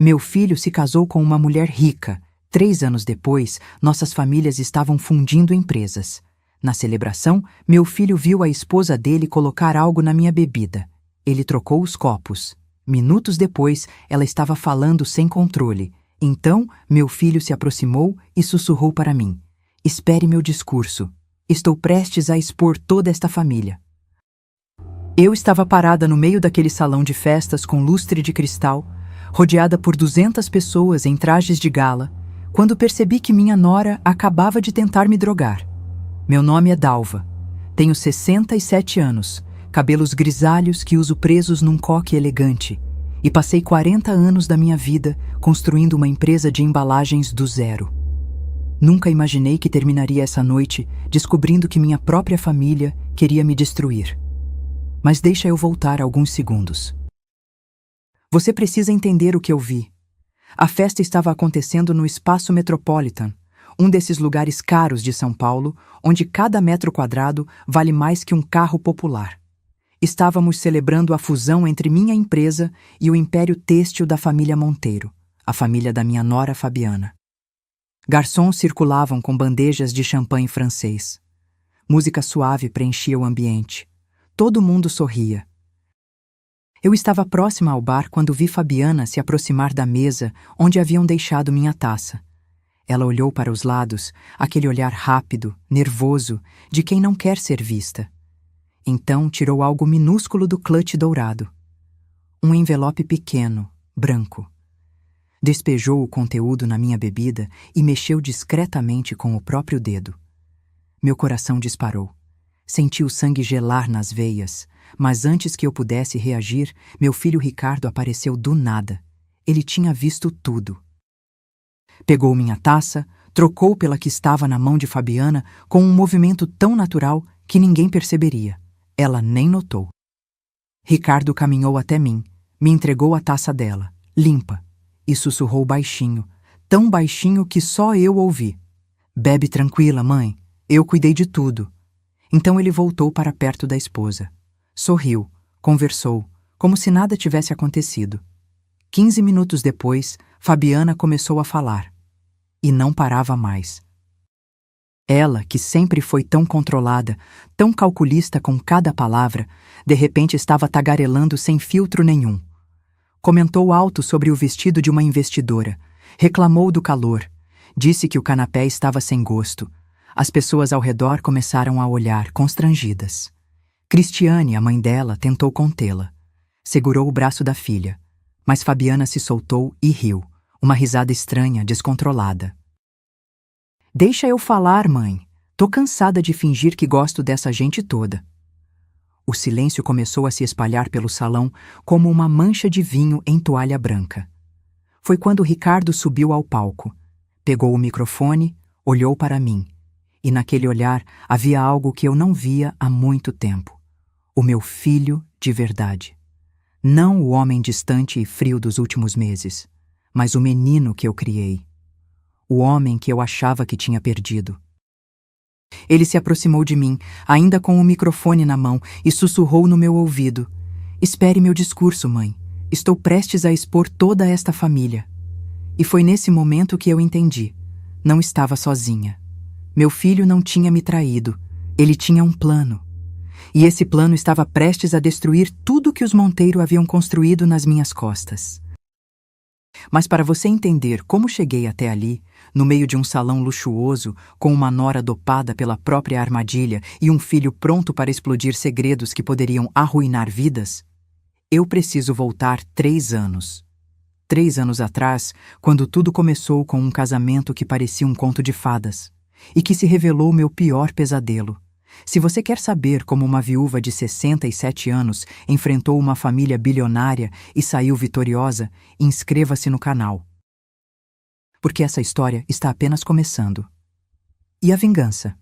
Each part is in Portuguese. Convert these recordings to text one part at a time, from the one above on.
Meu filho se casou com uma mulher rica. 3 anos depois, nossas famílias estavam fundindo empresas. Na celebração, meu filho viu a esposa dele colocar algo na minha bebida. Ele trocou os copos. Minutos depois, ela estava falando sem controle. Então, meu filho se aproximou e sussurrou para mim: "Espere meu discurso. Estou prestes a expor toda esta família." Eu estava parada no meio daquele salão de festas com lustre de cristal, rodeada por 200 pessoas em trajes de gala, quando percebi que minha nora acabava de tentar me drogar. Meu nome é Dalva. Tenho 67 anos, cabelos grisalhos que uso presos num coque elegante, e passei 40 anos da minha vida construindo uma empresa de embalagens do zero. Nunca imaginei que terminaria essa noite descobrindo que minha própria família queria me destruir. Mas deixa eu voltar alguns segundos. Você precisa entender o que eu vi. A festa estava acontecendo no Espaço Metropolitan, um desses lugares caros de São Paulo, onde cada metro quadrado vale mais que um carro popular. Estávamos celebrando a fusão entre minha empresa e o império têxtil da família Monteiro, a família da minha nora Fabiana. Garçons circulavam com bandejas de champanhe francês. Música suave preenchia o ambiente. Todo mundo sorria. Eu estava próxima ao bar quando vi Fabiana se aproximar da mesa onde haviam deixado minha taça. Ela olhou para os lados, aquele olhar rápido, nervoso, de quem não quer ser vista. Então tirou algo minúsculo do clutch dourado. Um envelope pequeno, branco. Despejou o conteúdo na minha bebida e mexeu discretamente com o próprio dedo. Meu coração disparou. Senti o sangue gelar nas veias, mas antes que eu pudesse reagir, meu filho Ricardo apareceu do nada. Ele tinha visto tudo. Pegou minha taça, trocou pela que estava na mão de Fabiana com um movimento tão natural que ninguém perceberia. Ela nem notou. Ricardo caminhou até mim, me entregou a taça dela, limpa, e sussurrou baixinho, tão baixinho que só eu ouvi: "Bebe tranquila, mãe, eu cuidei de tudo." Então ele voltou para perto da esposa. Sorriu, conversou, como se nada tivesse acontecido. 15 minutos depois, Fabiana começou a falar. E não parava mais. Ela, que sempre foi tão controlada, tão calculista com cada palavra, de repente estava tagarelando sem filtro nenhum. Comentou alto sobre o vestido de uma investidora, reclamou do calor, disse que o canapé estava sem gosto. As pessoas ao redor começaram a olhar, constrangidas. Cristiane, a mãe dela, tentou contê-la. Segurou o braço da filha, mas Fabiana se soltou e riu, uma risada estranha, descontrolada. "Deixa eu falar, mãe. Tô cansada de fingir que gosto dessa gente toda." O silêncio começou a se espalhar pelo salão como uma mancha de vinho em toalha branca. Foi quando Ricardo subiu ao palco, pegou o microfone, olhou para mim. E naquele olhar havia algo que eu não via há muito tempo. O meu filho de verdade. Não o homem distante e frio dos últimos meses, mas o menino que eu criei. O homem que eu achava que tinha perdido. Ele se aproximou de mim, ainda com o microfone na mão, e sussurrou no meu ouvido: "Espere meu discurso, mãe. Estou prestes a expor toda esta família." E foi nesse momento que eu entendi. Não estava sozinha. Meu filho não tinha me traído. Ele tinha um plano. E esse plano estava prestes a destruir tudo que os Monteiro haviam construído nas minhas costas. Mas para você entender como cheguei até ali, no meio de um salão luxuoso, com uma nora dopada pela própria armadilha e um filho pronto para explodir segredos que poderiam arruinar vidas, eu preciso voltar 3 anos. 3 anos atrás, quando tudo começou com um casamento que parecia um conto de fadas, e que se revelou meu pior pesadelo. Se você quer saber como uma viúva de 67 anos enfrentou uma família bilionária e saiu vitoriosa, inscreva-se no canal. Porque essa história está apenas começando. E a vingança?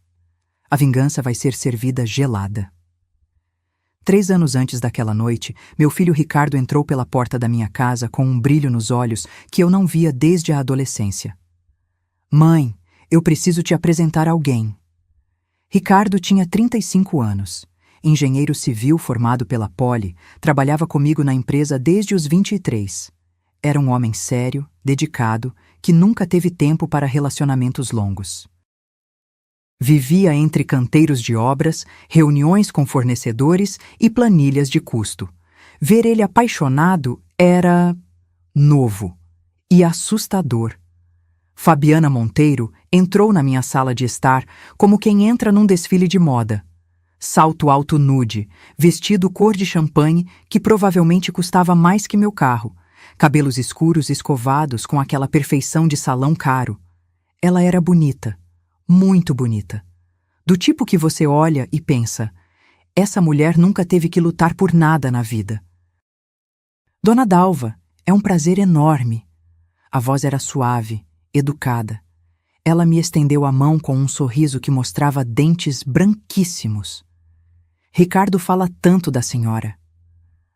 A vingança vai ser servida gelada. 3 anos antes daquela noite, meu filho Ricardo entrou pela porta da minha casa com um brilho nos olhos que eu não via desde a adolescência. "Mãe, eu preciso te apresentar alguém." Ricardo tinha 35 anos. Engenheiro civil formado pela Poli, trabalhava comigo na empresa desde os 23. Era um homem sério, dedicado, que nunca teve tempo para relacionamentos longos. Vivia entre canteiros de obras, reuniões com fornecedores e planilhas de custo. Ver ele apaixonado era novo e assustador. Fabiana Monteiro entrou na minha sala de estar como quem entra num desfile de moda. Salto alto nude, vestido cor de champanhe que provavelmente custava mais que meu carro, cabelos escuros escovados com aquela perfeição de salão caro. Ela era bonita, muito bonita. Do tipo que você olha e pensa, essa mulher nunca teve que lutar por nada na vida. Dona Dalva, é um prazer enorme. A voz era suave, educada. Ela me estendeu a mão com um sorriso que mostrava dentes branquíssimos. Ricardo fala tanto da senhora.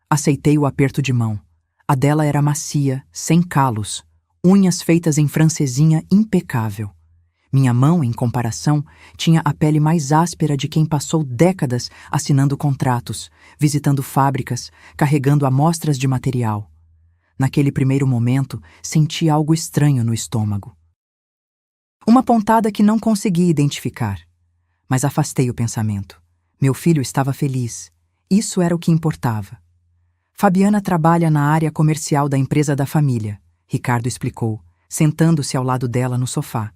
Aceitei o aperto de mão. A dela era macia, sem calos, unhas feitas em francesinha impecável. Minha mão, em comparação, tinha a pele mais áspera de quem passou décadas assinando contratos, visitando fábricas, carregando amostras de material. Naquele primeiro momento, senti algo estranho no estômago. Uma pontada que não consegui identificar, mas afastei o pensamento. Meu filho estava feliz. Isso era o que importava. Fabiana trabalha na área comercial da empresa da família, Ricardo explicou, sentando-se ao lado dela no sofá.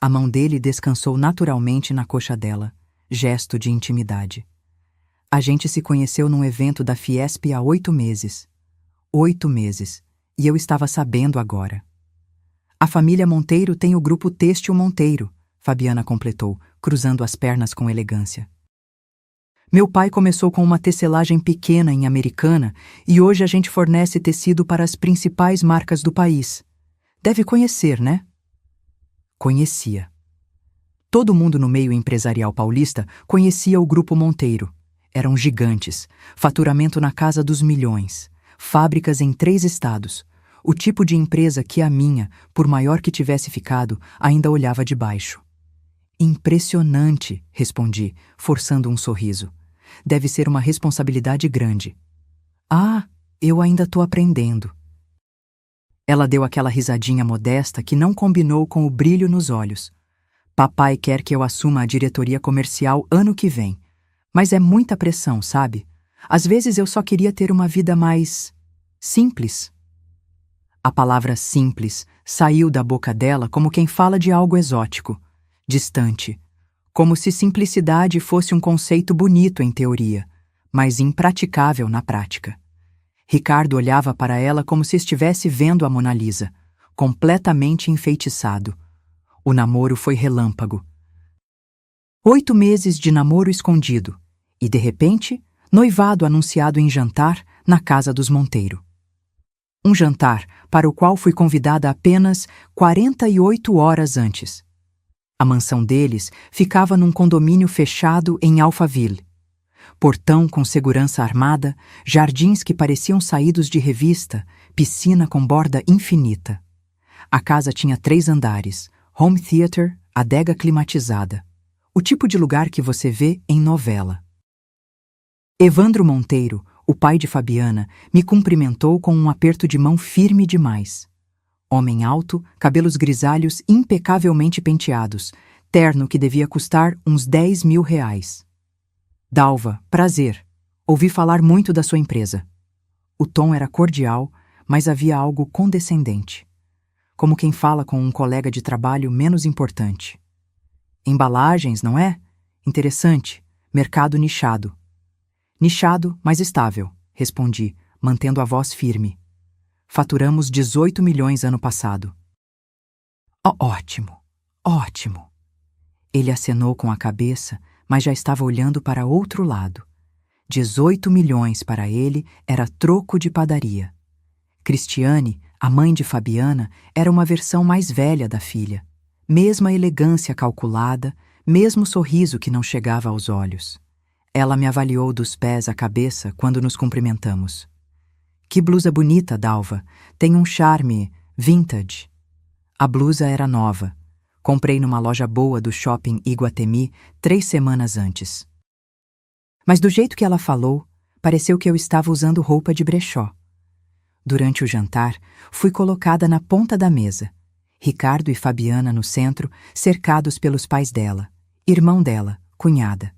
A mão dele descansou naturalmente na coxa dela, gesto de intimidade. A gente se conheceu num evento da Fiesp há 8 meses. 8 meses, e eu estava sabendo agora. A família Monteiro tem o grupo Têxtil Monteiro, Fabiana completou, cruzando as pernas com elegância. Meu pai começou com uma tecelagem pequena em Americana e hoje a gente fornece tecido para as principais marcas do país. Deve conhecer, né? Conhecia. Todo mundo no meio empresarial paulista conhecia o Grupo Monteiro. Eram gigantes, faturamento na casa dos milhões, fábricas em 3 estados. O tipo de empresa que a minha, por maior que tivesse ficado, ainda olhava de baixo. Impressionante, respondi, forçando um sorriso. Deve ser uma responsabilidade grande. Ah, eu ainda estou aprendendo. Ela deu aquela risadinha modesta que não combinou com o brilho nos olhos. Papai quer que eu assuma a diretoria comercial ano que vem. Mas é muita pressão, sabe? Às vezes eu só queria ter uma vida mais simples. A palavra simples saiu da boca dela como quem fala de algo exótico, distante, como se simplicidade fosse um conceito bonito em teoria, mas impraticável na prática. Ricardo olhava para ela como se estivesse vendo a Mona Lisa, completamente enfeitiçado. O namoro foi relâmpago. 8 meses de namoro escondido, e, de repente, noivado anunciado em jantar na casa dos Monteiro. Um jantar para o qual fui convidada apenas 48 horas antes. A mansão deles ficava num condomínio fechado em Alphaville. Portão com segurança armada, jardins que pareciam saídos de revista, piscina com borda infinita. A casa tinha 3 andares, home theater, adega climatizada. O tipo de lugar que você vê em novela. Evandro Monteiro, o pai de Fabiana, me cumprimentou com um aperto de mão firme demais. Homem alto, cabelos grisalhos impecavelmente penteados, terno que devia custar uns 10 mil reais. Dalva, prazer. Ouvi falar muito da sua empresa. O tom era cordial, mas havia algo condescendente. Como quem fala com um colega de trabalho menos importante. Embalagens, não é? Interessante. Mercado nichado. Nichado, mas estável, respondi, mantendo a voz firme. Faturamos 18 milhões ano passado. Ótimo, ótimo. Ele acenou com a cabeça, mas já estava olhando para outro lado. 18 milhões para ele era troco de padaria. Cristiane, a mãe de Fabiana, era uma versão mais velha da filha. Mesma elegância calculada, mesmo sorriso que não chegava aos olhos. Ela me avaliou dos pés à cabeça quando nos cumprimentamos. Que blusa bonita, Dalva. Tem um charme vintage. A blusa era nova. Comprei numa loja boa do shopping Iguatemi 3 semanas antes. Mas do jeito que ela falou, pareceu que eu estava usando roupa de brechó. Durante o jantar, fui colocada na ponta da mesa. Ricardo e Fabiana no centro, cercados pelos pais dela, irmão dela, cunhada.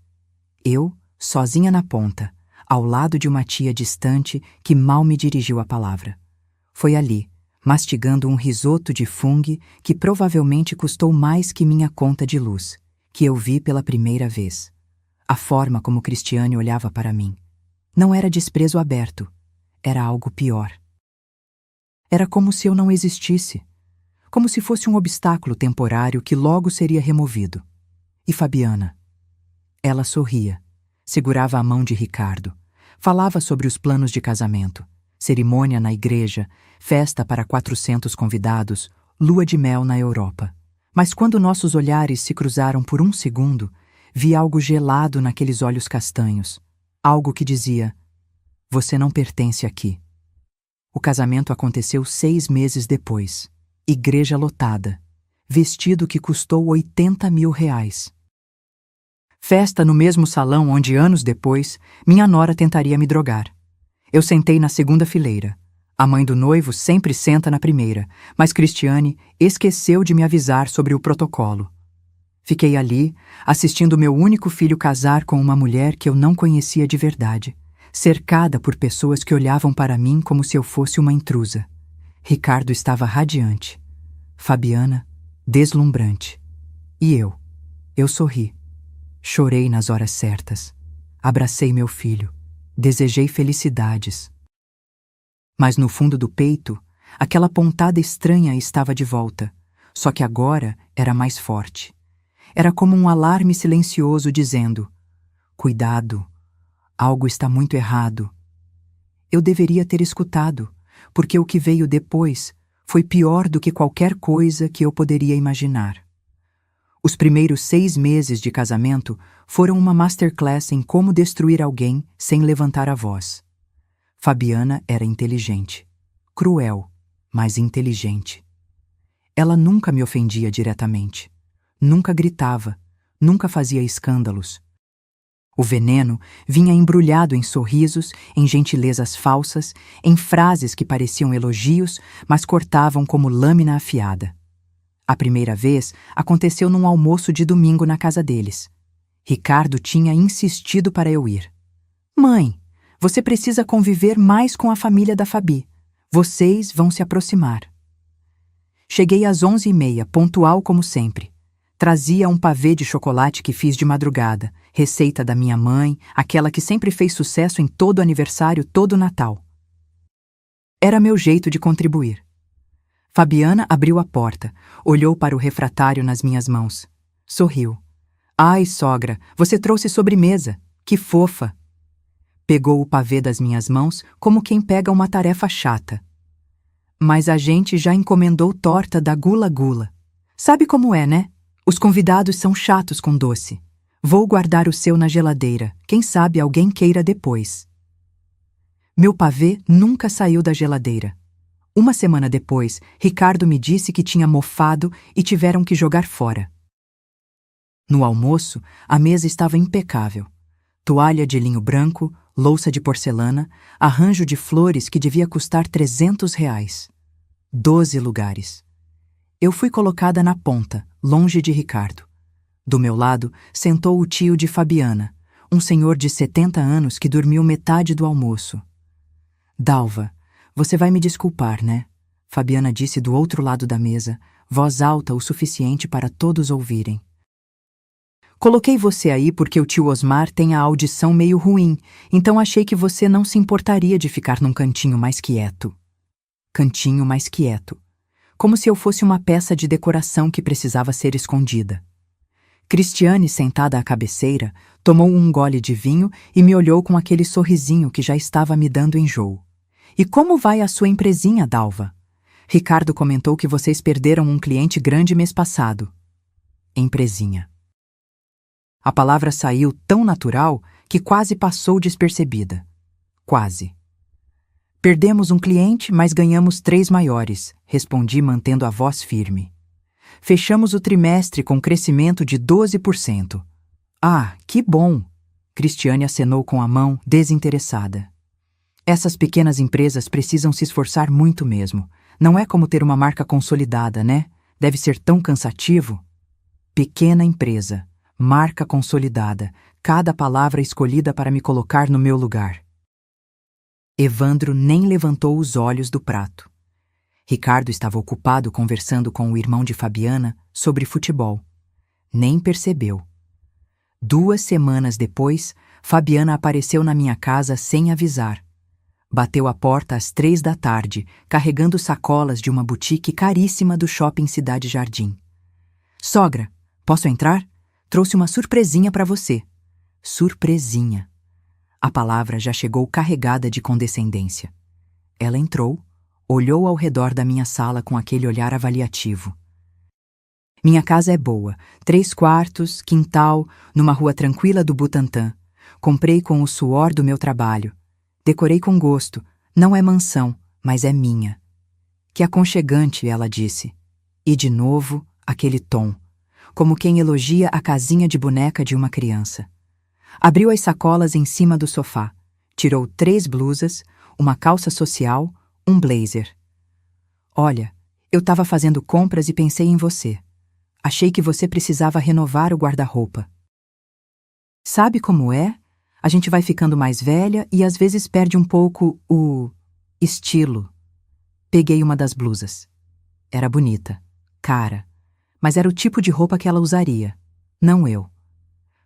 Eu, sozinha na ponta, ao lado de uma tia distante que mal me dirigiu a palavra. Foi ali, mastigando um risoto de fungo que provavelmente custou mais que minha conta de luz, que eu vi pela primeira vez. A forma como Cristiane olhava para mim. Não era desprezo aberto, era algo pior. Era como se eu não existisse, como se fosse um obstáculo temporário que logo seria removido. E Fabiana? Ela sorria, segurava a mão de Ricardo, falava sobre os planos de casamento, cerimônia na igreja, festa para 400 convidados, lua de mel na Europa. Mas quando nossos olhares se cruzaram por um segundo, vi algo gelado naqueles olhos castanhos, algo que dizia: "Você não pertence aqui." O casamento aconteceu 6 meses depois. Igreja lotada. Vestido que custou R$80 mil. Festa no mesmo salão onde, anos depois, minha nora tentaria me drogar. Eu sentei na segunda fileira. A mãe do noivo sempre senta na primeira, mas Cristiane esqueceu de me avisar sobre o protocolo. Fiquei ali, assistindo meu único filho casar com uma mulher que eu não conhecia de verdade, cercada por pessoas que olhavam para mim como se eu fosse uma intrusa. Ricardo estava radiante. Fabiana, deslumbrante. E eu sorri. Chorei nas horas certas. Abracei meu filho. Desejei felicidades. Mas no fundo do peito, aquela pontada estranha estava de volta, só que agora era mais forte. Era como um alarme silencioso dizendo: "Cuidado, algo está muito errado." Eu deveria ter escutado, porque o que veio depois foi pior do que qualquer coisa que eu poderia imaginar. Os primeiros 6 meses de casamento foram uma masterclass em como destruir alguém sem levantar a voz. Fabiana era inteligente. Cruel, mas inteligente. Ela nunca me ofendia diretamente. Nunca gritava. Nunca fazia escândalos. O veneno vinha embrulhado em sorrisos, em gentilezas falsas, em frases que pareciam elogios, mas cortavam como lâmina afiada. A primeira vez aconteceu num almoço de domingo na casa deles. Ricardo tinha insistido para eu ir. "Mãe, você precisa conviver mais com a família da Fabi. Vocês vão se aproximar." Cheguei às 11h30, pontual como sempre. Trazia um pavê de chocolate que fiz de madrugada, receita da minha mãe, aquela que sempre fez sucesso em todo aniversário, todo Natal. Era meu jeito de contribuir. Fabiana abriu a porta, olhou para o refratário nas minhas mãos. Sorriu. "Ai, sogra, você trouxe sobremesa. Que fofa." Pegou o pavê das minhas mãos como quem pega uma tarefa chata. "Mas a gente já encomendou torta da Gula Gula. Sabe como é, né? Os convidados são chatos com doce. Vou guardar o seu na geladeira. Quem sabe alguém queira depois." Meu pavê nunca saiu da geladeira. Uma semana depois, Ricardo me disse que tinha mofado e tiveram que jogar fora. No almoço, a mesa estava impecável. Toalha de linho branco, louça de porcelana, arranjo de flores que devia custar R$300. 12 lugares. Eu fui colocada na ponta, longe de Ricardo. Do meu lado, sentou o tio de Fabiana, um senhor de 70 anos que dormiu metade do almoço. "Dalva, você vai me desculpar, né?" Fabiana disse do outro lado da mesa, voz alta o suficiente para todos ouvirem. "Coloquei você aí porque o tio Osmar tem a audição meio ruim, então achei que você não se importaria de ficar num cantinho mais quieto." Cantinho mais quieto. Como se eu fosse uma peça de decoração que precisava ser escondida. Cristiane, sentada à cabeceira, tomou um gole de vinho e me olhou com aquele sorrisinho que já estava me dando enjoo. "E como vai a sua empresinha, Dalva? Ricardo comentou que vocês perderam um cliente grande mês passado." Empresinha. A palavra saiu tão natural que quase passou despercebida. Quase. "Perdemos um cliente, mas ganhamos 3 maiores", respondi mantendo a voz firme. "Fechamos o trimestre com crescimento de 12%. "Ah, que bom!" Cristiane acenou com a mão, desinteressada. Essas pequenas empresas precisam se esforçar muito mesmo. Não é como ter uma marca consolidada, né? Deve ser tão cansativo. Pequena empresa, marca consolidada, cada palavra escolhida para me colocar no meu lugar. Evandro nem levantou os olhos do prato. Ricardo estava ocupado conversando com o irmão de Fabiana sobre futebol. Nem percebeu. 2 semanas depois, Fabiana apareceu na minha casa sem avisar. Bateu a porta às 3 da tarde, carregando sacolas de uma boutique caríssima do shopping Cidade Jardim. Sogra, posso entrar? Trouxe uma surpresinha para você. Surpresinha. A palavra já chegou carregada de condescendência. Ela entrou, olhou ao redor da minha sala com aquele olhar avaliativo. Minha casa é boa, 3 quartos, quintal, numa rua tranquila do Butantã. Comprei com o suor do meu trabalho. Decorei com gosto. Não é mansão, mas é minha. Que aconchegante, ela disse. E de novo, aquele tom, como quem elogia a casinha de boneca de uma criança. Abriu as sacolas em cima do sofá. Tirou 3 blusas, uma calça social, um blazer. Olha, eu estava fazendo compras e pensei em você. Achei que você precisava renovar o guarda-roupa. Sabe como é? A gente vai ficando mais velha e às vezes perde um pouco o estilo. Peguei uma das blusas. Era bonita, cara, mas era o tipo de roupa que ela usaria, não eu.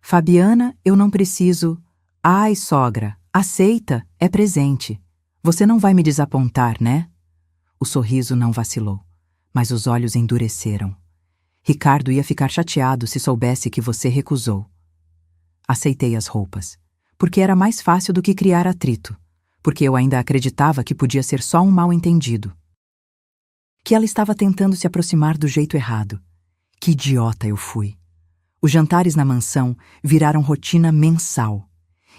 Fabiana, eu não preciso. Ai, sogra, aceita, é presente. Você não vai me desapontar, né? O sorriso não vacilou, mas os olhos endureceram. Ricardo ia ficar chateado se soubesse que você recusou. Aceitei as roupas, porque era mais fácil do que criar atrito, porque eu ainda acreditava que podia ser só um mal-entendido. Que ela estava tentando se aproximar do jeito errado. Que idiota eu fui. Os jantares na mansão viraram rotina mensal,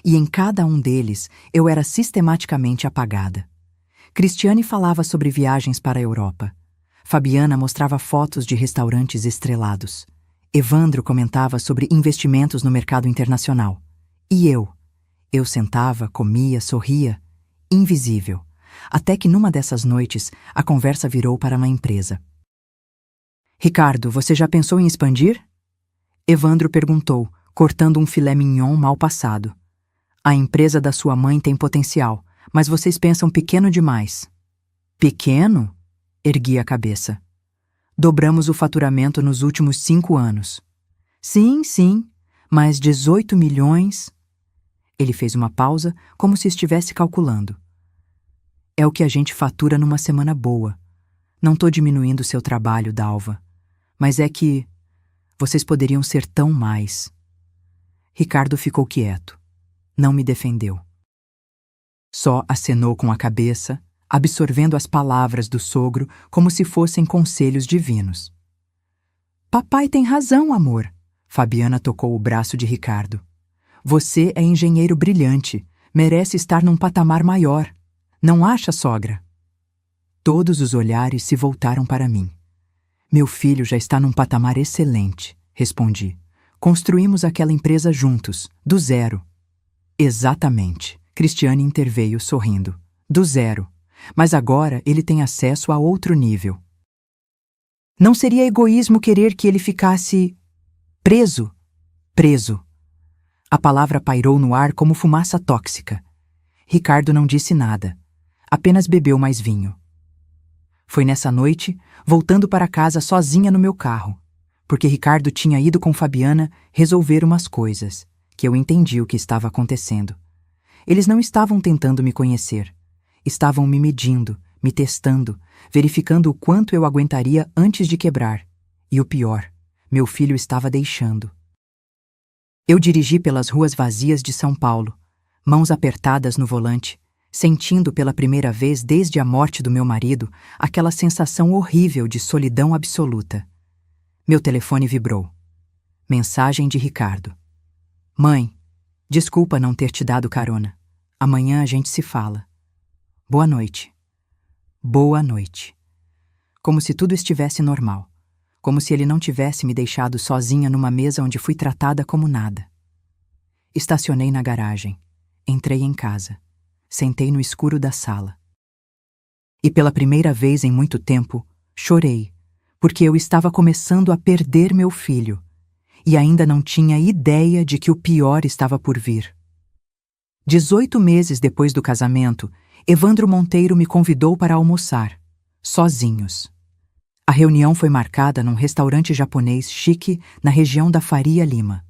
e em cada um deles eu era sistematicamente apagada. Cristiane falava sobre viagens para a Europa. Fabiana mostrava fotos de restaurantes estrelados. Evandro comentava sobre investimentos no mercado internacional. E eu sentava, comia, sorria, invisível, até que numa dessas noites a conversa virou para uma empresa. Ricardo, você já pensou em expandir? Evandro perguntou, cortando um filé mignon mal passado. A empresa da sua mãe tem potencial, mas vocês pensam pequeno demais. Pequeno? Ergui a cabeça. Dobramos o faturamento nos últimos 5 anos. Sim, mas 18 milhões... Ele fez uma pausa, como se estivesse calculando. É o que a gente fatura numa semana boa. Não tô diminuindo seu trabalho, Dalva. Mas é que... vocês poderiam ser tão mais. Ricardo ficou quieto. Não me defendeu. Só acenou com a cabeça, absorvendo as palavras do sogro como se fossem conselhos divinos. Papai tem razão, amor. Fabiana tocou o braço de Ricardo. Você é engenheiro brilhante, merece estar num patamar maior. Não acha, sogra? Todos os olhares se voltaram para mim. Meu filho já está num patamar excelente, respondi. Construímos aquela empresa juntos, do zero. Exatamente, Cristiane interveio sorrindo. Do zero. Mas agora ele tem acesso a outro nível. Não seria egoísmo querer que ele ficasse... preso? Preso. A palavra pairou no ar como fumaça tóxica. Ricardo não disse nada. Apenas bebeu mais vinho. Foi nessa noite, voltando para casa sozinha no meu carro, porque Ricardo tinha ido com Fabiana resolver umas coisas, que eu entendi o que estava acontecendo. Eles não estavam tentando me conhecer. Estavam me medindo, me testando, verificando o quanto eu aguentaria antes de quebrar. E o pior, meu filho estava deixando. Eu dirigi pelas ruas vazias de São Paulo, mãos apertadas no volante, sentindo pela primeira vez desde a morte do meu marido aquela sensação horrível de solidão absoluta. Meu telefone vibrou. Mensagem de Ricardo. Mãe, desculpa não ter te dado carona. Amanhã a gente se fala. Boa noite. Boa noite. Como se tudo estivesse normal. Como se ele não tivesse me deixado sozinha numa mesa onde fui tratada como nada. Estacionei na garagem. Entrei em casa. Sentei no escuro da sala. E pela primeira vez em muito tempo, chorei, porque eu estava começando a perder meu filho, e ainda não tinha ideia de que o pior estava por vir. 18 meses depois do casamento, Evandro Monteiro me convidou para almoçar, sozinhos. A reunião foi marcada num restaurante japonês chique na região da Faria Lima.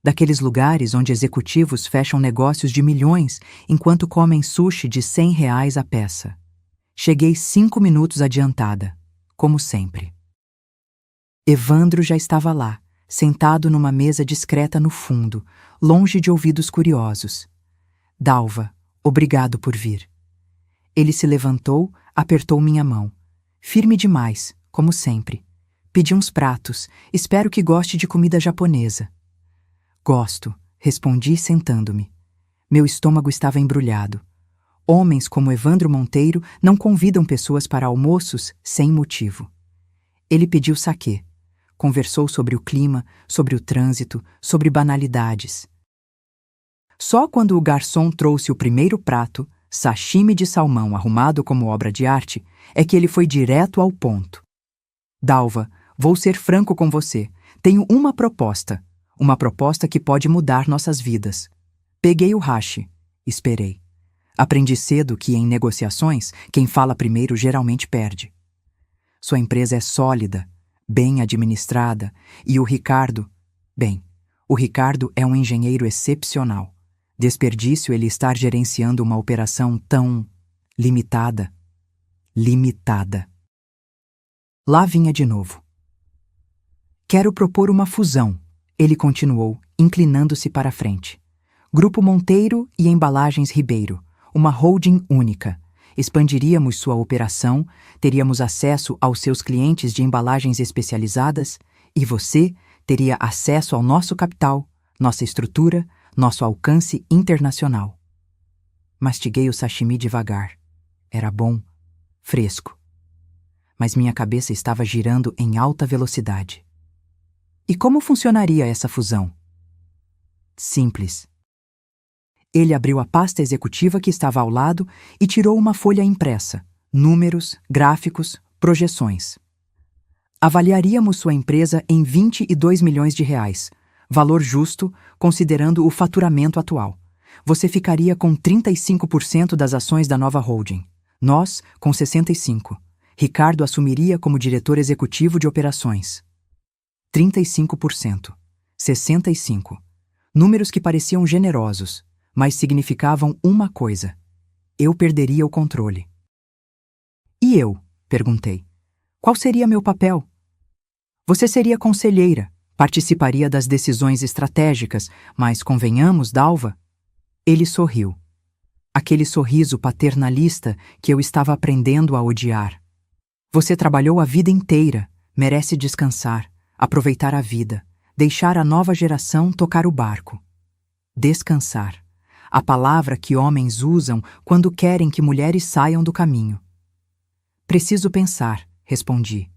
Daqueles lugares onde executivos fecham negócios de milhões enquanto comem sushi de R$ 100 a peça. Cheguei 5 minutos adiantada, como sempre. Evandro já estava lá, sentado numa mesa discreta no fundo, longe de ouvidos curiosos. Dalva, obrigado por vir. Ele se levantou, apertou minha mão. Firme demais, como sempre. Pedi uns pratos, espero que goste de comida japonesa. Gosto, respondi sentando-me. Meu estômago estava embrulhado. Homens como Evandro Monteiro não convidam pessoas para almoços sem motivo. Ele pediu saquê. Conversou sobre o clima, sobre o trânsito, sobre banalidades. Só quando o garçom trouxe o primeiro prato, sashimi de salmão arrumado como obra de arte, é que ele foi direto ao ponto. Dalva, vou ser franco com você. Tenho uma proposta que pode mudar nossas vidas. Peguei o hashi. Esperei. Aprendi cedo que, em negociações, quem fala primeiro geralmente perde. Sua empresa é sólida, bem administrada, e o Ricardo é um engenheiro excepcional. Desperdício ele estar gerenciando uma operação tão limitada. Lá vinha de novo. Quero propor uma fusão, ele continuou, inclinando-se para a frente. Grupo Monteiro e Embalagens Ribeiro, uma holding única. Expandiríamos sua operação, teríamos acesso aos seus clientes de embalagens especializadas e você teria acesso ao nosso capital, nossa estrutura, nosso alcance internacional. Mastiguei o sashimi devagar. Era bom, fresco. Mas minha cabeça estava girando em alta velocidade. E como funcionaria essa fusão? Simples. Ele abriu a pasta executiva que estava ao lado e tirou uma folha impressa, números, gráficos, projeções. Avaliaríamos sua empresa em R$ 22 milhões, valor justo considerando o faturamento atual. Você ficaria com 35% das ações da nova holding. Nós, com 65%. Ricardo assumiria como diretor executivo de operações. 35%. 65%. Números que pareciam generosos, mas significavam uma coisa. Eu perderia o controle. E eu? Perguntei. Qual seria meu papel? Você seria conselheira, participaria das decisões estratégicas, mas convenhamos, Dalva? Ele sorriu. Aquele sorriso paternalista que eu estava aprendendo a odiar. Você trabalhou a vida inteira, merece descansar, aproveitar a vida, deixar a nova geração tocar o barco. Descansar. A palavra que homens usam quando querem que mulheres saiam do caminho. Preciso pensar, respondi.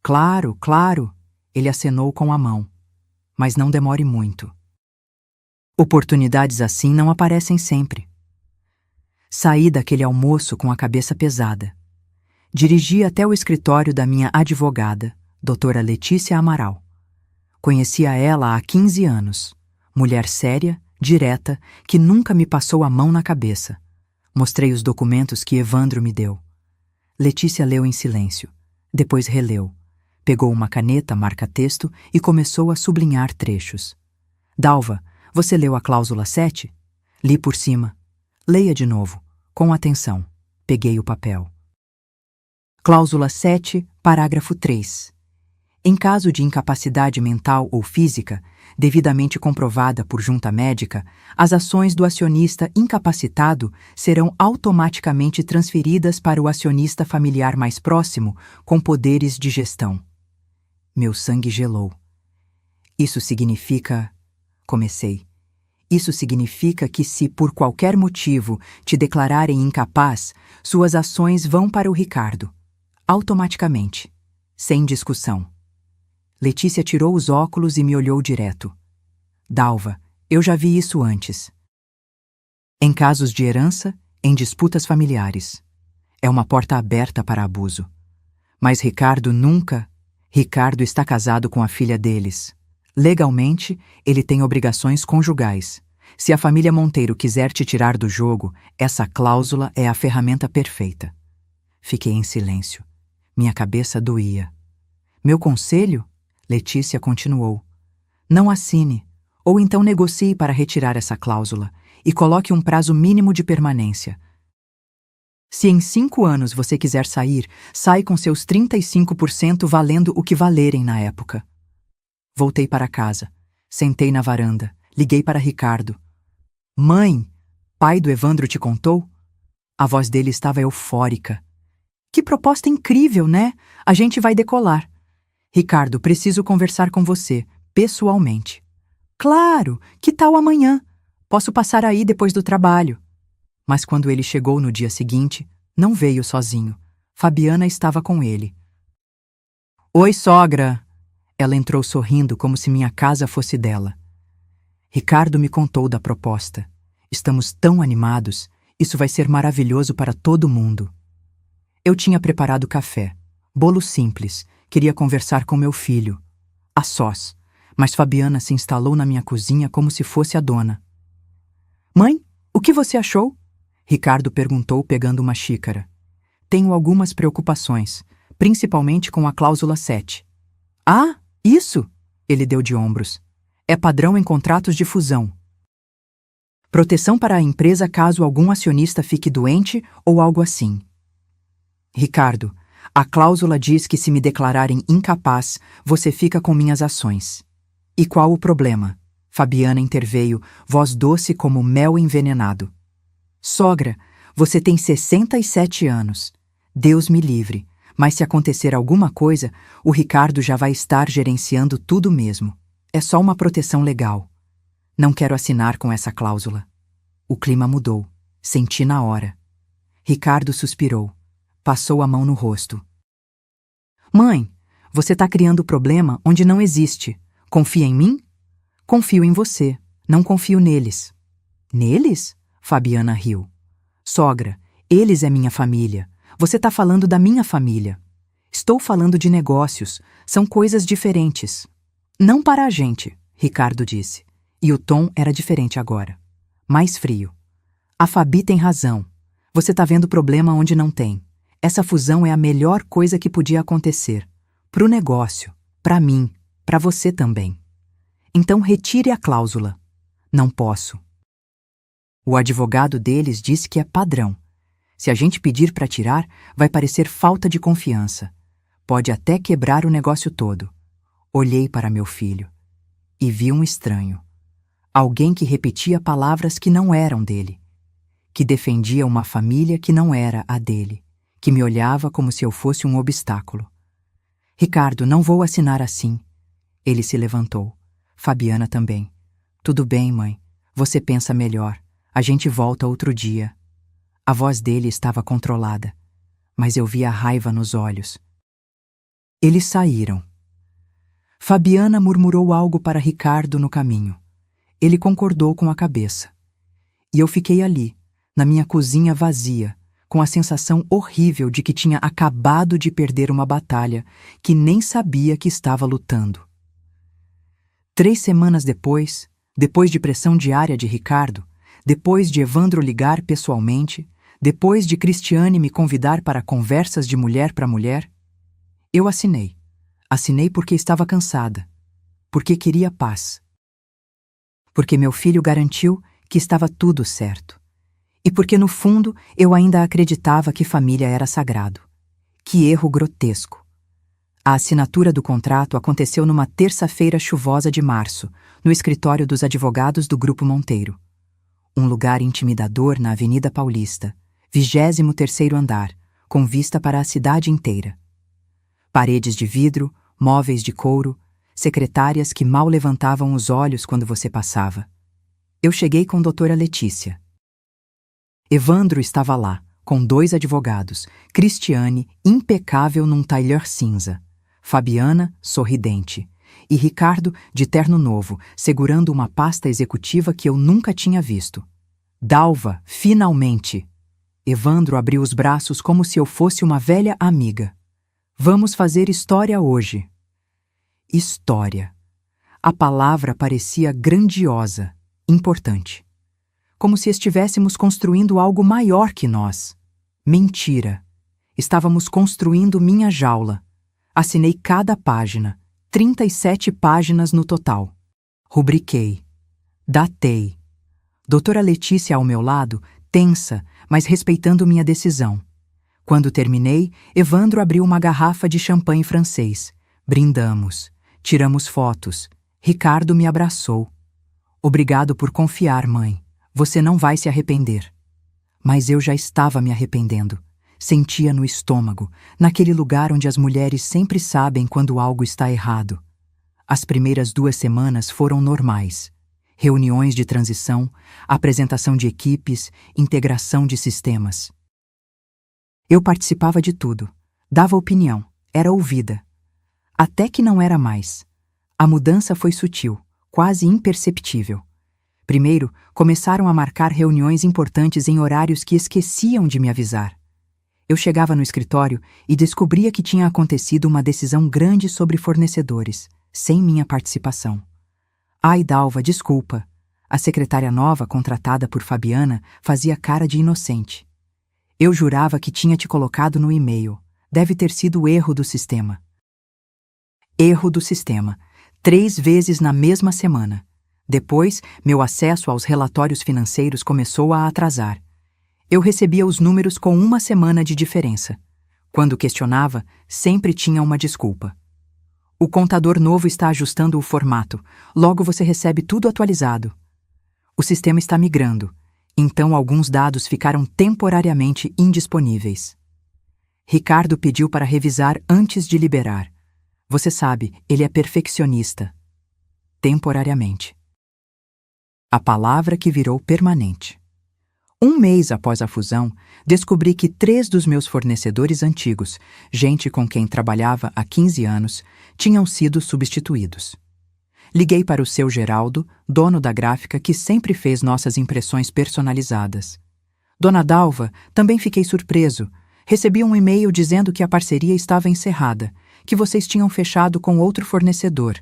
Claro, claro, ele acenou com a mão. Mas não demore muito. Oportunidades assim não aparecem sempre. Saí daquele almoço com a cabeça pesada. Dirigi até o escritório da minha advogada, doutora Letícia Amaral. Conhecia ela há 15 anos. Mulher séria, direta, que nunca me passou a mão na cabeça. Mostrei os documentos que Evandro me deu. Letícia leu em silêncio. Depois releu. Pegou uma caneta marca-texto e começou a sublinhar trechos. Dalva, você leu a cláusula 7? Li por cima. Leia de novo, com atenção. Peguei o papel. Cláusula 7, parágrafo 3. Em caso de incapacidade mental ou física, devidamente comprovada por junta médica, as ações do acionista incapacitado serão automaticamente transferidas para o acionista familiar mais próximo com poderes de gestão. Meu sangue gelou. Isso significa... Comecei. Isso significa que se por qualquer motivo te declararem incapaz, suas ações vão para o Ricardo. Automaticamente. Sem discussão. Letícia tirou os óculos e me olhou direto. Dalva, eu já vi isso antes. Em casos de herança, em disputas familiares. É uma porta aberta para abuso. Mas Ricardo está casado com a filha deles. Legalmente, ele tem obrigações conjugais. Se a família Monteiro quiser te tirar do jogo, essa cláusula é a ferramenta perfeita. Fiquei em silêncio. Minha cabeça doía. Meu conselho? Letícia continuou. Não assine, ou então negocie para retirar essa cláusula e coloque um prazo mínimo de permanência. Se em 5 anos você quiser sair, sai com seus 35% valendo o que valerem na época. Voltei para casa. Sentei na varanda. Liguei para Ricardo. Mãe, pai do Evandro te contou? A voz dele estava eufórica. Que proposta incrível, né? A gente vai decolar. Ricardo, preciso conversar com você, pessoalmente. Claro, que tal amanhã? Posso passar aí depois do trabalho. Mas quando ele chegou no dia seguinte, não veio sozinho. Fabiana estava com ele. Oi, sogra! Ela entrou sorrindo como se minha casa fosse dela. Ricardo me contou da proposta. Estamos tão animados, isso vai ser maravilhoso para todo mundo. Eu tinha preparado café, bolo simples, queria conversar com meu filho. A sós, mas Fabiana se instalou na minha cozinha como se fosse a dona. Mãe, o que você achou? Ricardo perguntou pegando uma xícara. Tenho algumas preocupações, principalmente com a cláusula 7. Ah, isso? Ele deu de ombros. É padrão em contratos de fusão. Proteção para a empresa caso algum acionista fique doente ou algo assim. Ricardo, a cláusula diz que se me declararem incapaz, você fica com minhas ações. E qual o problema? Fabiana interveio, voz doce como mel envenenado. Sogra, você tem 67 anos. Deus me livre, mas se acontecer alguma coisa, o Ricardo já vai estar gerenciando tudo mesmo. É só uma proteção legal. Não quero assinar com essa cláusula. O clima mudou. Senti na hora. Ricardo suspirou. Passou a mão no rosto. Mãe, você está criando problema onde não existe. Confia em mim? Confio em você. Não confio neles. Neles? Fabiana riu. Sogra, eles é minha família. Você está falando da minha família. Estou falando de negócios. São coisas diferentes. Não para a gente, Ricardo disse. E o tom era diferente agora. Mais frio. A Fabi tem razão. Você está vendo problema onde não tem. Essa fusão é a melhor coisa que podia acontecer. Pro negócio, para mim, para você também. Então retire a cláusula. Não posso. O advogado deles disse que é padrão. Se a gente pedir para tirar, vai parecer falta de confiança. Pode até quebrar o negócio todo. Olhei para meu filho e vi um estranho. Alguém que repetia palavras que não eram dele. Que defendia uma família que não era a dele. Que me olhava como se eu fosse um obstáculo. Ricardo, não vou assinar assim. Ele se levantou. Fabiana também. Tudo bem, mãe. Você pensa melhor. A gente volta outro dia. A voz dele estava controlada, mas eu via a raiva nos olhos. Eles saíram. Fabiana murmurou algo para Ricardo no caminho. Ele concordou com a cabeça. E eu fiquei ali, na minha cozinha vazia, com a sensação horrível de que tinha acabado de perder uma batalha que nem sabia que estava lutando. 3 semanas depois de pressão diária de Ricardo, depois de Evandro ligar pessoalmente, depois de Cristiane me convidar para conversas de mulher para mulher, eu assinei. Assinei porque estava cansada, porque queria paz. Porque meu filho garantiu que estava tudo certo. E porque, no fundo, eu ainda acreditava que família era sagrado. Que erro grotesco. A assinatura do contrato aconteceu numa terça-feira chuvosa de março, no escritório dos advogados do Grupo Monteiro. Um lugar intimidador na Avenida Paulista, 23º andar, com vista para a cidade inteira. Paredes de vidro, móveis de couro, secretárias que mal levantavam os olhos quando você passava. Eu cheguei com doutora Letícia. Evandro estava lá, com 2 advogados, Cristiane, impecável num tailleur cinza, Fabiana, sorridente, e Ricardo, de terno novo, segurando uma pasta executiva que eu nunca tinha visto. Dalva, finalmente! Evandro abriu os braços como se eu fosse uma velha amiga. Vamos fazer história hoje. História. A palavra parecia grandiosa, importante. Como se estivéssemos construindo algo maior que nós. Mentira. Estávamos construindo minha jaula. Assinei cada página, 37 páginas no total. Rubriquei. Datei. Doutora Letícia ao meu lado, tensa, mas respeitando minha decisão. Quando terminei, Evandro abriu uma garrafa de champanhe francês. Brindamos. Tiramos fotos. Ricardo me abraçou. Obrigado por confiar, mãe. Você não vai se arrepender. Mas eu já estava me arrependendo. Sentia no estômago, naquele lugar onde as mulheres sempre sabem quando algo está errado. As primeiras 2 semanas foram normais. Reuniões de transição, apresentação de equipes, integração de sistemas. Eu participava de tudo, dava opinião, era ouvida. Até que não era mais. A mudança foi sutil, quase imperceptível. Primeiro, começaram a marcar reuniões importantes em horários que esqueciam de me avisar. Eu chegava no escritório e descobria que tinha acontecido uma decisão grande sobre fornecedores, sem minha participação. Ai, Dalva, desculpa. A secretária nova, contratada por Fabiana, fazia cara de inocente. Eu jurava que tinha te colocado no e-mail. Deve ter sido erro do sistema. Erro do sistema. 3 vezes na mesma semana. Depois, meu acesso aos relatórios financeiros começou a atrasar. Eu recebia os números com 1 semana de diferença. Quando questionava, sempre tinha uma desculpa. O contador novo está ajustando o formato. Logo você recebe tudo atualizado. O sistema está migrando. Então alguns dados ficaram temporariamente indisponíveis. Ricardo pediu para revisar antes de liberar. Você sabe, ele é perfeccionista. Temporariamente. A palavra que virou permanente. 1 mês após a fusão, descobri que 3 dos meus fornecedores antigos, gente com quem trabalhava há 15 anos, tinham sido substituídos. Liguei para o seu Geraldo, dono da gráfica que sempre fez nossas impressões personalizadas. Dona Dalva, também fiquei surpreso. Recebi um e-mail dizendo que a parceria estava encerrada, que vocês tinham fechado com outro fornecedor.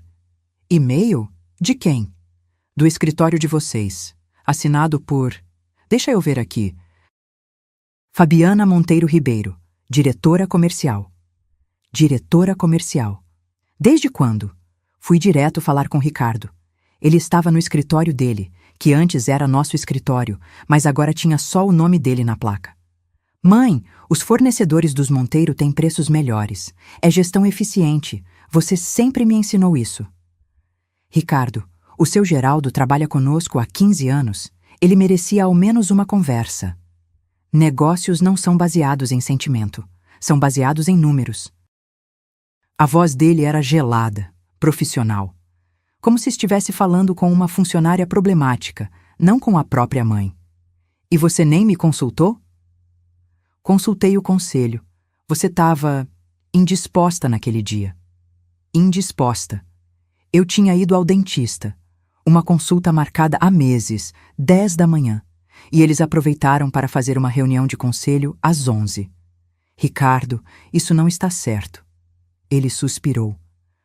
E-mail? De quem? Do escritório de vocês. Assinado por... Deixa eu ver aqui. Fabiana Monteiro Ribeiro, diretora comercial. Diretora comercial. Desde quando? Fui direto falar com Ricardo. Ele estava no escritório dele, que antes era nosso escritório, mas agora tinha só o nome dele na placa. Mãe, os fornecedores dos Monteiro têm preços melhores. É gestão eficiente. Você sempre me ensinou isso. Ricardo, o seu Geraldo trabalha conosco há 15 anos. Ele merecia ao menos uma conversa. Negócios não são baseados em sentimento. São baseados em números. A voz dele era gelada, profissional. Como se estivesse falando com uma funcionária problemática, não com a própria mãe. E você nem me consultou? Consultei o conselho. Você estava indisposta naquele dia. Indisposta. Eu tinha ido ao dentista. Uma consulta marcada há meses, 10 da manhã, e eles aproveitaram para fazer uma reunião de conselho às 11. Ricardo, isso não está certo. Ele suspirou,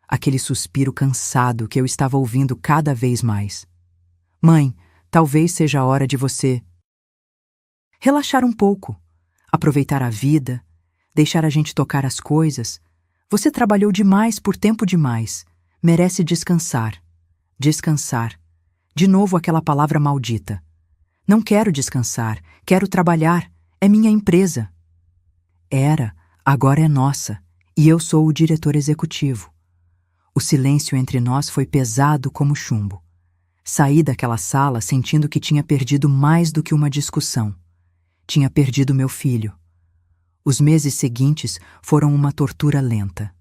aquele suspiro cansado que eu estava ouvindo cada vez mais. Mãe, talvez seja a hora de você relaxar um pouco, aproveitar a vida, deixar a gente tocar as coisas. Você trabalhou demais por tempo demais, merece descansar. Descansar. De novo aquela palavra maldita. Não quero descansar, quero trabalhar. É minha empresa. Era, agora é nossa, e eu sou o diretor executivo. O silêncio entre nós foi pesado como chumbo. Saí daquela sala sentindo que tinha perdido mais do que uma discussão. Tinha perdido meu filho. Os meses seguintes foram uma tortura lenta.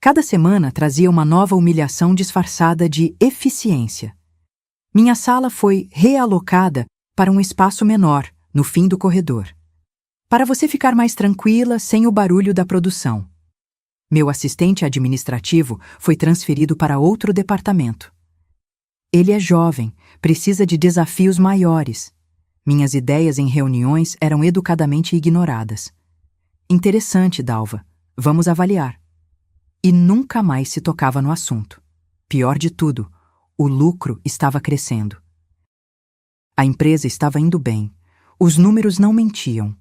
Cada semana trazia uma nova humilhação disfarçada de eficiência. Minha sala foi realocada para um espaço menor, no fim do corredor. Para você ficar mais tranquila, sem o barulho da produção. Meu assistente administrativo foi transferido para outro departamento. Ele é jovem, precisa de desafios maiores. Minhas ideias em reuniões eram educadamente ignoradas. Interessante, Dalva. Vamos avaliar. E nunca mais se tocava no assunto. Pior de tudo, o lucro estava crescendo. A empresa estava indo bem. Os números não mentiam.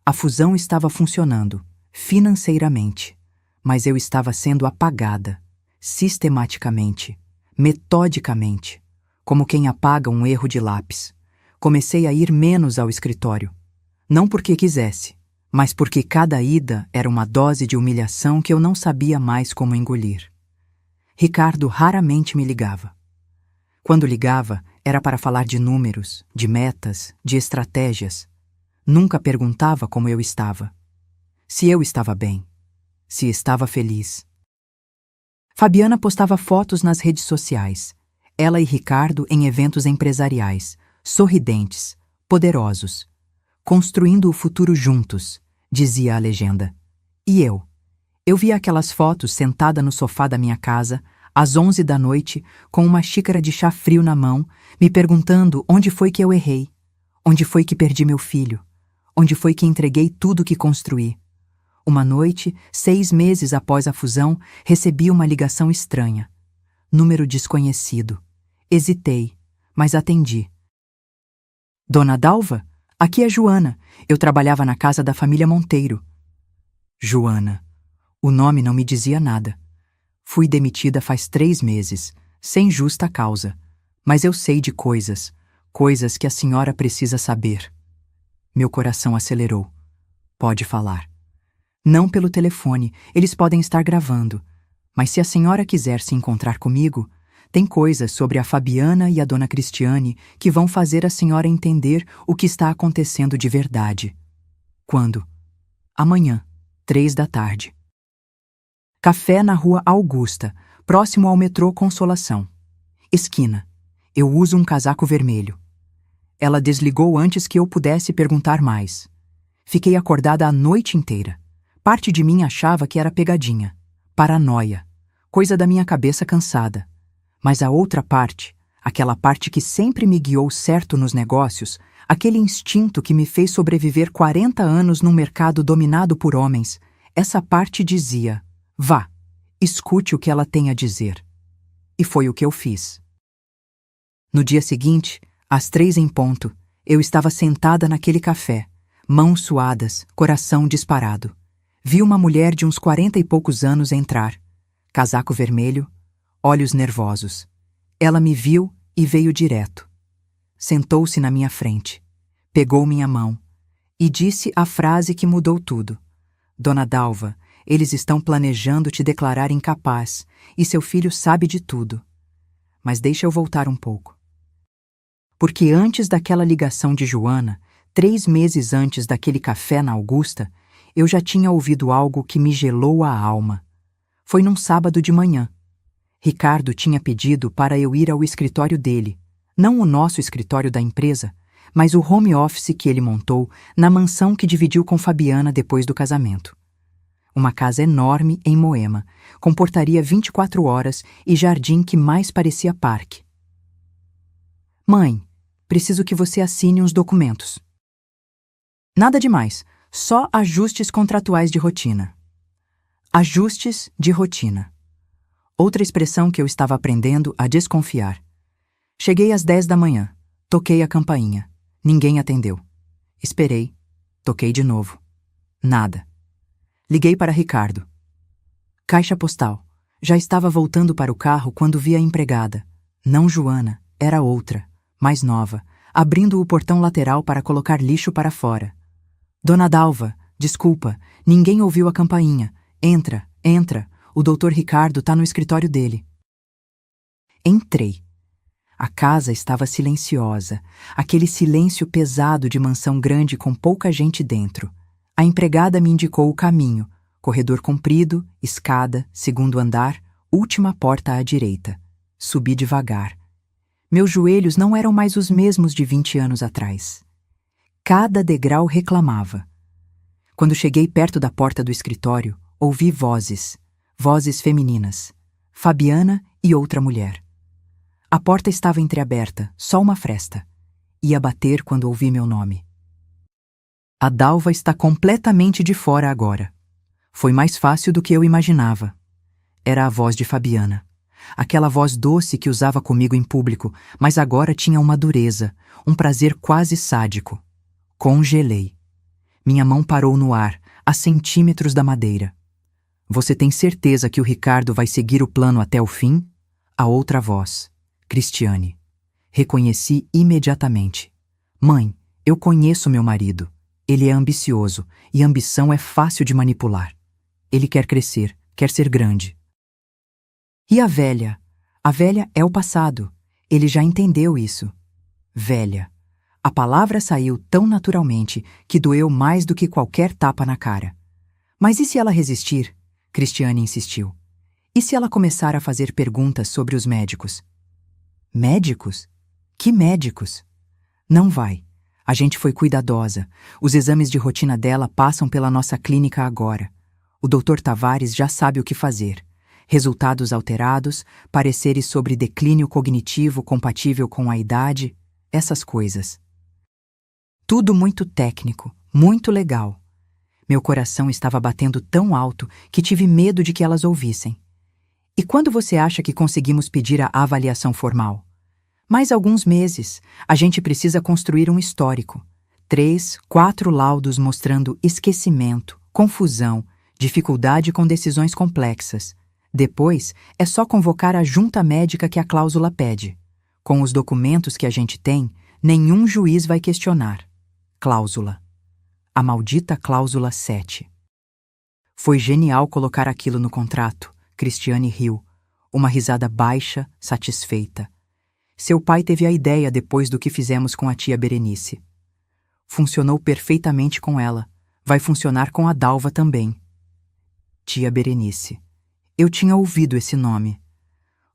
A fusão estava funcionando, financeiramente. Mas eu estava sendo apagada, sistematicamente, metodicamente, como quem apaga um erro de lápis. Comecei a ir menos ao escritório. Não porque quisesse, mas porque cada ida era uma dose de humilhação que eu não sabia mais como engolir. Ricardo raramente me ligava. Quando ligava, era para falar de números, de metas, de estratégias. Nunca perguntava como eu estava. Se eu estava bem. Se estava feliz. Fabiana postava fotos nas redes sociais. Ela e Ricardo em eventos empresariais, sorridentes, poderosos. Construindo o futuro juntos, dizia a legenda. E eu? Eu via aquelas fotos sentada no sofá da minha casa, às 11 da noite, com uma xícara de chá frio na mão, me perguntando onde foi que eu errei, onde foi que perdi meu filho, onde foi que entreguei tudo que construí. Uma noite, 6 meses após a fusão, recebi uma ligação estranha. Número desconhecido. Hesitei, mas atendi. Dona Dalva? Aqui é Joana. Eu trabalhava na casa da família Monteiro. Joana. O nome não me dizia nada. Fui demitida faz 3 meses, sem justa causa. Mas eu sei de coisas que a senhora precisa saber. Meu coração acelerou. Pode falar. Não pelo telefone, eles podem estar gravando. Mas se a senhora quiser se encontrar comigo, tem coisas sobre a Fabiana e a dona Cristiane que vão fazer a senhora entender o que está acontecendo de verdade. Quando? Amanhã, 3 da tarde. Café na Rua Augusta, próximo ao metrô Consolação. Esquina. Eu uso um casaco vermelho. Ela desligou antes que eu pudesse perguntar mais. Fiquei acordada a noite inteira. Parte de mim achava que era pegadinha, paranoia, coisa da minha cabeça cansada. Mas a outra parte, aquela parte que sempre me guiou certo nos negócios, aquele instinto que me fez sobreviver 40 anos num mercado dominado por homens, essa parte dizia: vá, escute o que ela tem a dizer. E foi o que eu fiz. No dia seguinte, às 3 em ponto, eu estava sentada naquele café, mãos suadas, coração disparado. Vi uma mulher de uns 40 e poucos anos entrar, casaco vermelho, olhos nervosos. Ela me viu e veio direto. Sentou-se na minha frente, pegou minha mão e disse a frase que mudou tudo. Dona Dalva, eles estão planejando te declarar incapaz e seu filho sabe de tudo. Mas deixa eu voltar um pouco. Porque antes daquela ligação de Joana, 3 meses antes daquele café na Augusta, eu já tinha ouvido algo que me gelou a alma. Foi num sábado de manhã. Ricardo tinha pedido para eu ir ao escritório dele, não o nosso escritório da empresa, mas o home office que ele montou na mansão que dividiu com Fabiana depois do casamento. Uma casa enorme em Moema, com portaria 24 horas e jardim que mais parecia parque. Mãe, preciso que você assine uns documentos. Nada demais, só ajustes contratuais de rotina. Ajustes de rotina. Outra expressão que eu estava aprendendo a desconfiar. Cheguei às 10 da manhã. Toquei a campainha. Ninguém atendeu. Esperei. Toquei de novo. Nada. Liguei para Ricardo. Caixa postal. Já estava voltando para o carro quando vi a empregada. Não Joana, era outra, mais nova, abrindo o portão lateral para colocar lixo para fora. Dona Dalva, desculpa, ninguém ouviu a campainha. Entra, entra. O doutor Ricardo está no escritório dele. Entrei. A casa estava silenciosa, aquele silêncio pesado de mansão grande com pouca gente dentro. A empregada me indicou o caminho, corredor comprido, escada, segundo andar, última porta à direita. Subi devagar. Meus joelhos não eram mais os mesmos de 20 anos atrás. Cada degrau reclamava. Quando cheguei perto da porta do escritório, ouvi vozes femininas, Fabiana e outra mulher. A porta estava entreaberta, só uma fresta. Ia bater quando ouvi meu nome. A Dalva está completamente de fora agora. Foi mais fácil do que eu imaginava. Era a voz de Fabiana. Aquela voz doce que usava comigo em público, mas agora tinha uma dureza, um prazer quase sádico. Congelei. Minha mão parou no ar, a centímetros da madeira. Você tem certeza que o Ricardo vai seguir o plano até o fim? A outra voz. Cristiane. Reconheci imediatamente. Mãe, eu conheço meu marido. Ele é ambicioso, e ambição é fácil de manipular. Ele quer crescer, quer ser grande. E a velha? A velha é o passado. Ele já entendeu isso. Velha. A palavra saiu tão naturalmente que doeu mais do que qualquer tapa na cara. Mas e se ela resistir? Cristiane insistiu. E se ela começar a fazer perguntas sobre os médicos? Médicos? Que médicos? Não vai. A gente foi cuidadosa. Os exames de rotina dela passam pela nossa clínica agora. O Dr. Tavares já sabe o que fazer. Resultados alterados, pareceres sobre declínio cognitivo compatível com a idade, essas coisas. Tudo muito técnico, muito legal. Meu coração estava batendo tão alto que tive medo de que elas ouvissem. E quando você acha que conseguimos pedir a avaliação formal? Mais alguns meses. A gente precisa construir um histórico. 3, 4 laudos mostrando esquecimento, confusão, dificuldade com decisões complexas. Depois, é só convocar a junta médica que a cláusula pede. Com os documentos que a gente tem, nenhum juiz vai questionar. Cláusula. A maldita cláusula 7. Foi genial colocar aquilo no contrato. Cristiane riu. Uma risada baixa, satisfeita. Seu pai teve a ideia depois do que fizemos com a tia Berenice. Funcionou perfeitamente com ela. Vai funcionar com a Dalva também. Tia Berenice. Eu tinha ouvido esse nome.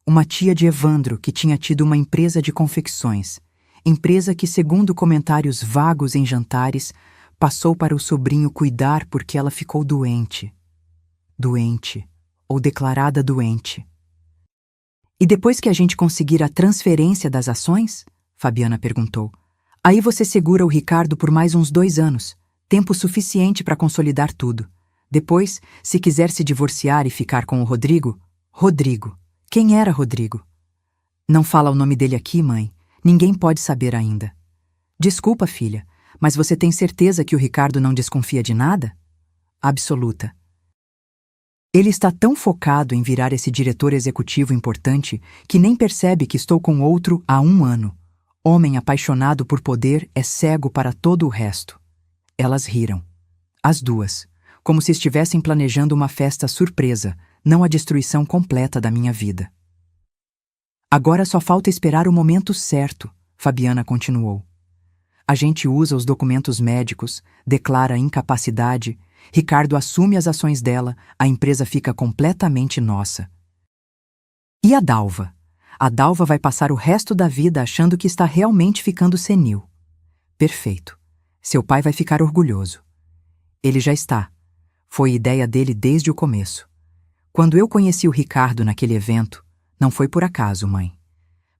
Uma tia de Evandro que tinha tido uma empresa de confecções. Empresa que, segundo comentários vagos em jantares, passou para o sobrinho cuidar porque ela ficou doente. Doente. Ou declarada doente. E depois que a gente conseguir a transferência das ações? Fabiana perguntou. Aí você segura o Ricardo por mais uns 2 anos. Tempo suficiente para consolidar tudo. Depois, se quiser se divorciar e ficar com o Rodrigo... Rodrigo. Quem era Rodrigo? Não fala o nome dele aqui, mãe. Ninguém pode saber ainda. Desculpa, filha, mas você tem certeza que o Ricardo não desconfia de nada? Absoluta. Ele está tão focado em virar esse diretor executivo importante que nem percebe que estou com outro há 1 ano. Homem apaixonado por poder é cego para todo o resto. Elas riram. As duas. Como se estivessem planejando uma festa surpresa, não a destruição completa da minha vida. Agora só falta esperar o momento certo, Fabiana continuou. A gente usa os documentos médicos, declara incapacidade, Ricardo assume as ações dela, a empresa fica completamente nossa. E a Dalva? A Dalva vai passar o resto da vida achando que está realmente ficando senil. Perfeito. Seu pai vai ficar orgulhoso. Ele já está. Foi ideia dele desde o começo. Quando eu conheci o Ricardo naquele evento, não foi por acaso, mãe.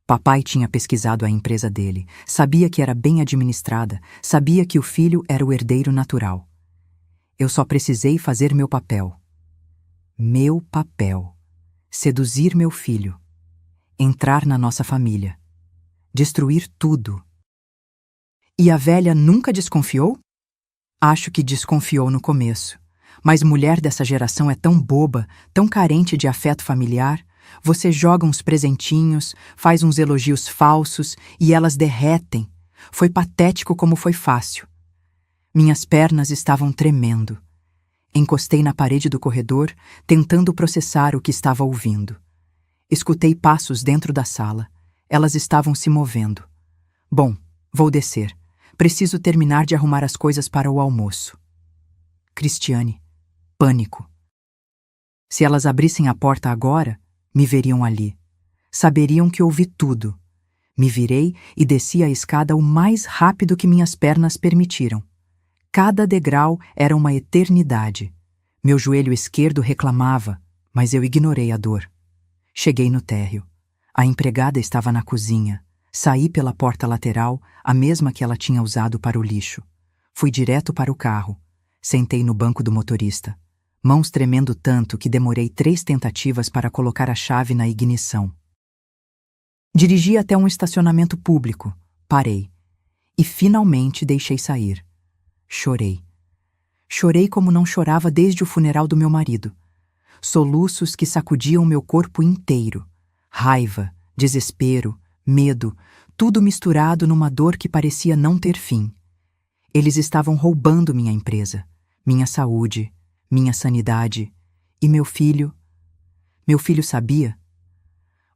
Papai tinha pesquisado a empresa dele, sabia que era bem administrada, sabia que o filho era o herdeiro natural. Eu só precisei fazer meu papel. Meu papel. Seduzir meu filho. Entrar na nossa família. Destruir tudo. E a velha nunca desconfiou? Acho que desconfiou no começo. Mas mulher dessa geração é tão boba, tão carente de afeto familiar. Você joga uns presentinhos, faz uns elogios falsos e elas derretem. Foi patético como foi fácil. Minhas pernas estavam tremendo. Encostei na parede do corredor, tentando processar o que estava ouvindo. Escutei passos dentro da sala. Elas estavam se movendo. Bom, vou descer. Preciso terminar de arrumar as coisas para o almoço. Cristiane. Pânico. Se elas abrissem a porta agora, me veriam ali. Saberiam que ouvi tudo. Me virei e desci a escada o mais rápido que minhas pernas permitiram. Cada degrau era uma eternidade. Meu joelho esquerdo reclamava, mas eu ignorei a dor. Cheguei no térreo. A empregada estava na cozinha. Saí pela porta lateral, a mesma que ela tinha usado para o lixo. Fui direto para o carro. Sentei no banco do motorista, mãos tremendo tanto que demorei 3 tentativas para colocar a chave na ignição. Dirigi até um estacionamento público, parei e finalmente deixei sair. Chorei. Chorei como não chorava desde o funeral do meu marido. Soluços que sacudiam meu corpo inteiro. Raiva, desespero, medo, tudo misturado numa dor que parecia não ter fim. Eles estavam roubando minha empresa, minha saúde, minha sanidade. E meu filho? Meu filho sabia?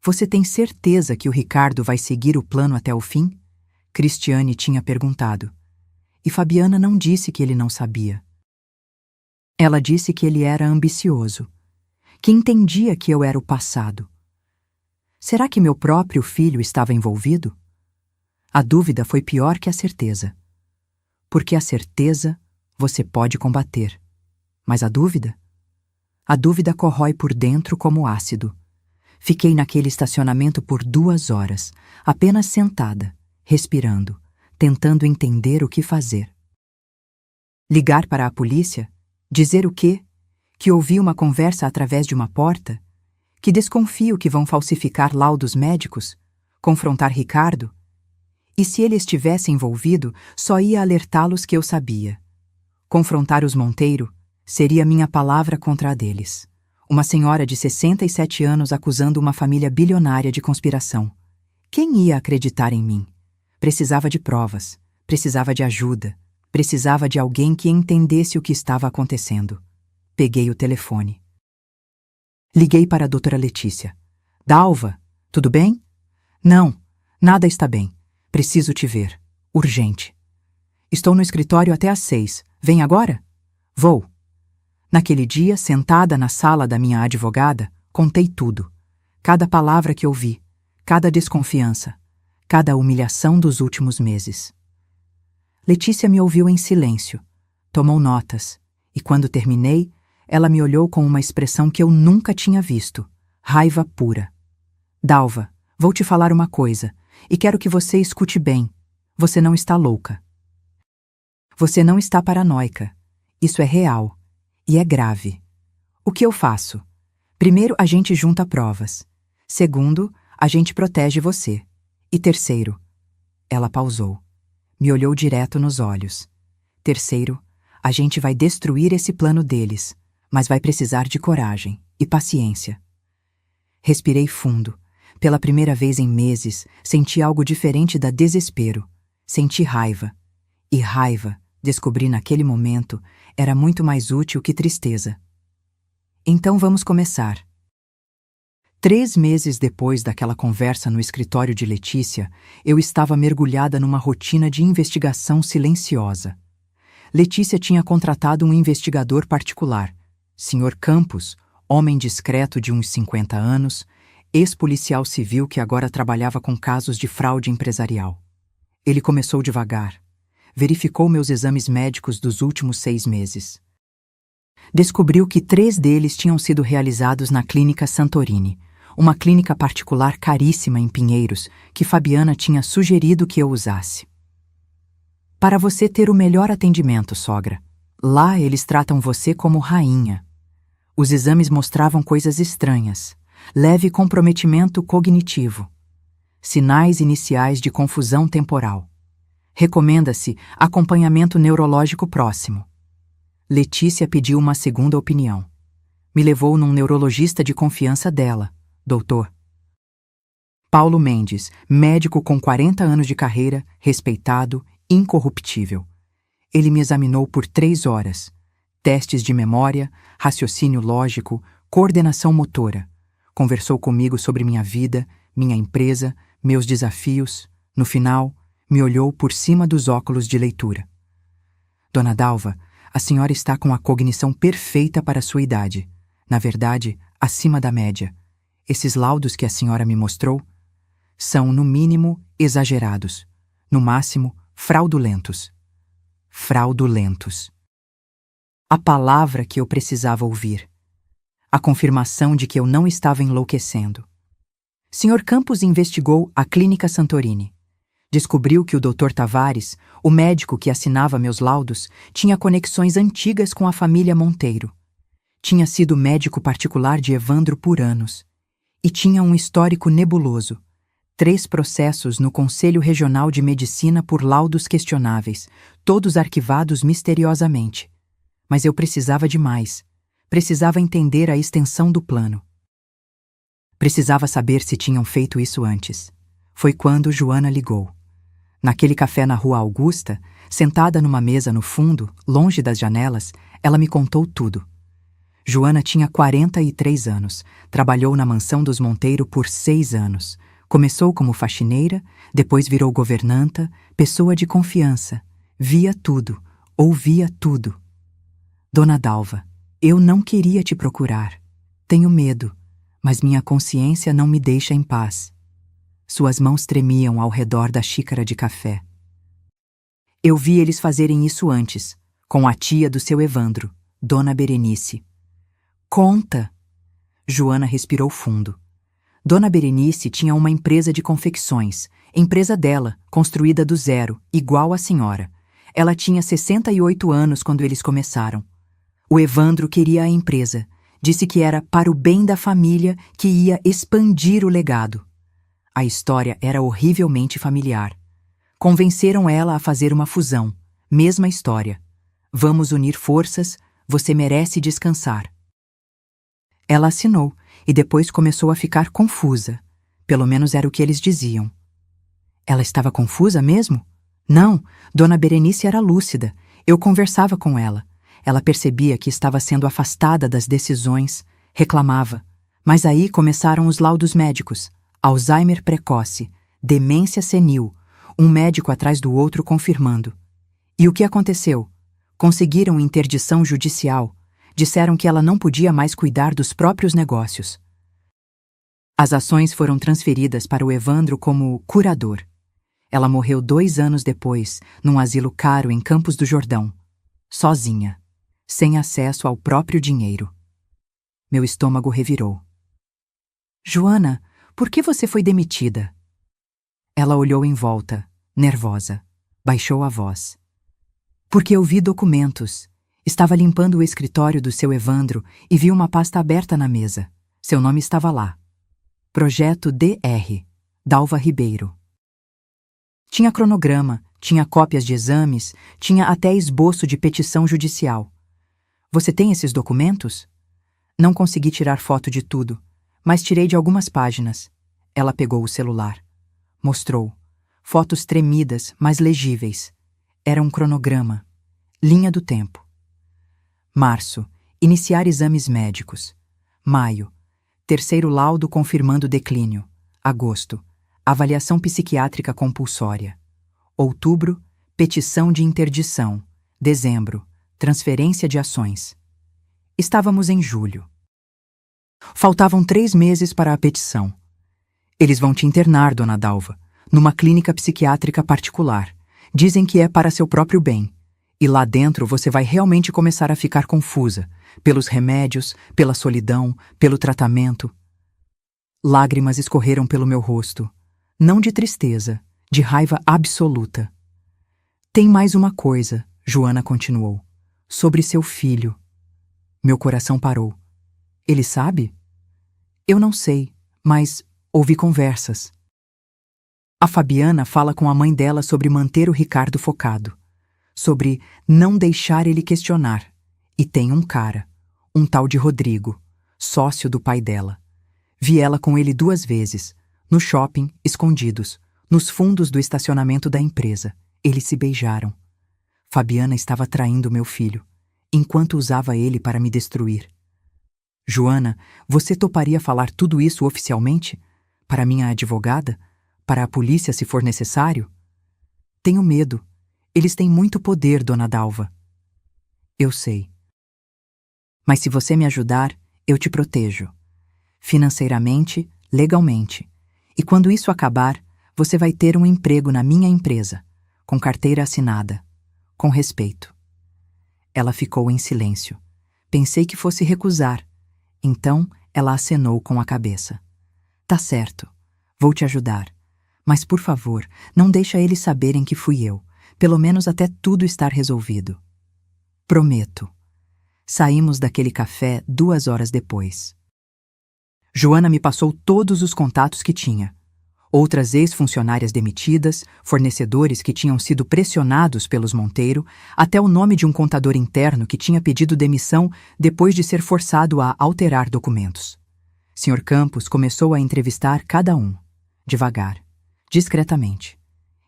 Você tem certeza que o Ricardo vai seguir o plano até o fim? Cristiane tinha perguntado. E Fabiana não disse que ele não sabia. Ela disse que ele era ambicioso, que entendia que eu era o passado. Será que meu próprio filho estava envolvido? A dúvida foi pior que a certeza. Porque a certeza você pode combater. Mas a dúvida? A dúvida corrói por dentro como ácido. Fiquei naquele estacionamento por 2 horas, apenas sentada, respirando, tentando entender o que fazer. Ligar para a polícia? Dizer o quê? Que ouvi uma conversa através de uma porta? Que desconfio que vão falsificar laudos médicos? Confrontar Ricardo? E se ele estivesse envolvido, só ia alertá-los que eu sabia. Confrontar os Monteiro seria minha palavra contra a deles. Uma senhora de 67 anos acusando uma família bilionária de conspiração. Quem ia acreditar em mim? Precisava de provas, precisava de ajuda, precisava de alguém que entendesse o que estava acontecendo. Peguei o telefone. Liguei para a doutora Letícia. Dalva, tudo bem? Não, nada está bem. Preciso te ver. Urgente. Estou no escritório até às 6. Vem agora? Vou. Naquele dia, sentada na sala da minha advogada, contei tudo. Cada palavra que ouvi, cada desconfiança, cada humilhação dos últimos meses. Letícia me ouviu em silêncio, tomou notas, e quando terminei, ela me olhou com uma expressão que eu nunca tinha visto, raiva pura. Dalva, vou te falar uma coisa, e quero que você escute bem. Você não está louca. Você não está paranoica. Isso é real. E é grave. O que eu faço? Primeiro, a gente junta provas. Segundo, a gente protege você. E terceiro, ela pausou. Me olhou direto nos olhos. Terceiro, a gente vai destruir esse plano deles, mas vai precisar de coragem e paciência. Respirei fundo. Pela primeira vez em meses, senti algo diferente da desespero. Senti raiva. E raiva, descobri naquele momento, era muito mais útil que tristeza. Então vamos começar. 3 meses depois daquela conversa no escritório de Letícia, eu estava mergulhada numa rotina de investigação silenciosa. Letícia tinha contratado um investigador particular, Sr. Campos, homem discreto de uns 50 anos, ex-policial civil que agora trabalhava com casos de fraude empresarial. Ele começou devagar. Verificou meus exames médicos dos últimos 6 meses. Descobriu que 3 deles tinham sido realizados na Clínica Santorini, uma clínica particular caríssima em Pinheiros, que Fabiana tinha sugerido que eu usasse. Para você ter o melhor atendimento, sogra. Lá eles tratam você como rainha. Os exames mostravam coisas estranhas, leve comprometimento cognitivo, sinais iniciais de confusão temporal. Recomenda-se acompanhamento neurológico próximo. Letícia pediu uma segunda opinião. Me levou num neurologista de confiança dela, Dr. Paulo Mendes, médico com 40 anos de carreira, respeitado, incorruptível. Ele me examinou por 3 horas. Testes de memória, raciocínio lógico, coordenação motora. Conversou comigo sobre minha vida, minha empresa, meus desafios. No final, me olhou por cima dos óculos de leitura. Dona Dalva, a senhora está com a cognição perfeita para a sua idade. Na verdade, acima da média. Esses laudos que a senhora me mostrou são, no mínimo, exagerados. No máximo, fraudulentos. Fraudulentos. A palavra que eu precisava ouvir. A confirmação de que eu não estava enlouquecendo. Sr. Campos investigou a Clínica Santorini. Descobriu que o Dr. Tavares, o médico que assinava meus laudos, tinha conexões antigas com a família Monteiro. Tinha sido médico particular de Evandro por anos. E tinha um histórico nebuloso. 3 processos no Conselho Regional de Medicina por laudos questionáveis, todos arquivados misteriosamente. Mas eu precisava de mais. Precisava entender a extensão do plano. Precisava saber se tinham feito isso antes. Foi quando Joana ligou. Naquele café na Rua Augusta, sentada numa mesa no fundo, longe das janelas, ela me contou tudo. Joana tinha 43 anos, trabalhou na mansão dos Monteiro por 6 anos. Começou como faxineira, depois virou governanta, pessoa de confiança. Via tudo, ouvia tudo. Dona Dalva, eu não queria te procurar. Tenho medo, mas minha consciência não me deixa em paz. Suas mãos tremiam ao redor da xícara de café. Eu vi eles fazerem isso antes, com a tia do seu Evandro, Dona Berenice. Conta! Joana respirou fundo. Dona Berenice tinha uma empresa de confecções, empresa dela, construída do zero, igual à senhora. Ela tinha 68 anos quando eles começaram. O Evandro queria a empresa. Disse que era para o bem da família, que ia expandir o legado. A história era horrivelmente familiar. Convenceram ela a fazer uma fusão. Mesma história. Vamos unir forças, você merece descansar. Ela assinou e depois começou a ficar confusa. Pelo menos era o que eles diziam. Ela estava confusa mesmo? Não, Dona Berenice era lúcida. Eu conversava com ela. Ela percebia que estava sendo afastada das decisões, reclamava. Mas aí começaram os laudos médicos. Alzheimer precoce, demência senil, um médico atrás do outro confirmando. E o que aconteceu? Conseguiram interdição judicial. Disseram que ela não podia mais cuidar dos próprios negócios. As ações foram transferidas para o Evandro como curador. Ela morreu 2 anos depois, num asilo caro em Campos do Jordão. Sozinha, sem acesso ao próprio dinheiro. Meu estômago revirou. Joana, por que você foi demitida? Ela olhou em volta, nervosa. Baixou a voz. Porque eu vi documentos. Estava limpando o escritório do seu Evandro e vi uma pasta aberta na mesa. Seu nome estava lá. Projeto DR, Dalva Ribeiro. Tinha cronograma, tinha cópias de exames, tinha até esboço de petição judicial. Você tem esses documentos? Não consegui tirar foto de tudo, mas tirei de algumas páginas. Ela pegou o celular. Mostrou. Fotos tremidas, mas legíveis. Era um cronograma. Linha do tempo. Março. Iniciar exames médicos. Maio. Terceiro laudo confirmando declínio. Agosto. Avaliação psiquiátrica compulsória. Outubro. Petição de interdição. Dezembro. Transferência de ações. Estávamos em julho. Faltavam 3 meses para a petição. Eles vão te internar, Dona Dalva, numa clínica psiquiátrica particular. Dizem que é para seu próprio bem. E lá dentro você vai realmente começar a ficar confusa, pelos remédios, pela solidão, pelo tratamento. Lágrimas escorreram pelo meu rosto. Não de tristeza, de raiva absoluta. Tem mais uma coisa, Joana continuou. Sobre seu filho. Meu coração parou. Ele sabe? Eu não sei, mas ouvi conversas. A Fabiana fala com a mãe dela sobre manter o Ricardo focado. Sobre não deixar ele questionar. E tem um cara, um tal de Rodrigo, sócio do pai dela. Vi ela com ele 2 vezes, no shopping, escondidos, nos fundos do estacionamento da empresa. Eles se beijaram. Fabiana estava traindo meu filho, enquanto usava ele para me destruir. Joana, você toparia falar tudo isso oficialmente? Para minha advogada? Para a polícia, se for necessário? Tenho medo. Eles têm muito poder, Dona Dalva. Eu sei. Mas se você me ajudar, eu te protejo. Financeiramente, legalmente. E quando isso acabar, você vai ter um emprego na minha empresa, com carteira assinada, com respeito. Ela ficou em silêncio. Pensei que fosse recusar. Então, ela acenou com a cabeça. Tá certo. Vou te ajudar. Mas, por favor, não deixa eles saberem que fui eu, pelo menos até tudo estar resolvido. Prometo. Saímos daquele café 2 horas depois. Joana me passou todos os contatos que tinha. Outras ex-funcionárias demitidas, fornecedores que tinham sido pressionados pelos Monteiro, até o nome de um contador interno que tinha pedido demissão depois de ser forçado a alterar documentos. Sr. Campos começou a entrevistar cada um, devagar, discretamente.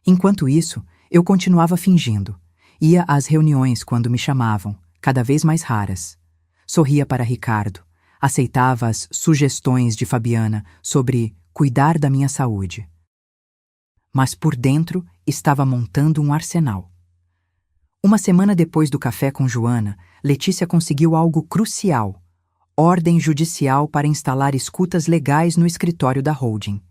Enquanto isso, eu continuava fingindo. Ia às reuniões quando me chamavam, cada vez mais raras. Sorria para Ricardo, aceitava as sugestões de Fabiana sobre cuidar da minha saúde. Mas por dentro estava montando um arsenal. Uma semana depois do café com Joana, Letícia conseguiu algo crucial: ordem judicial para instalar escutas legais no escritório da holding.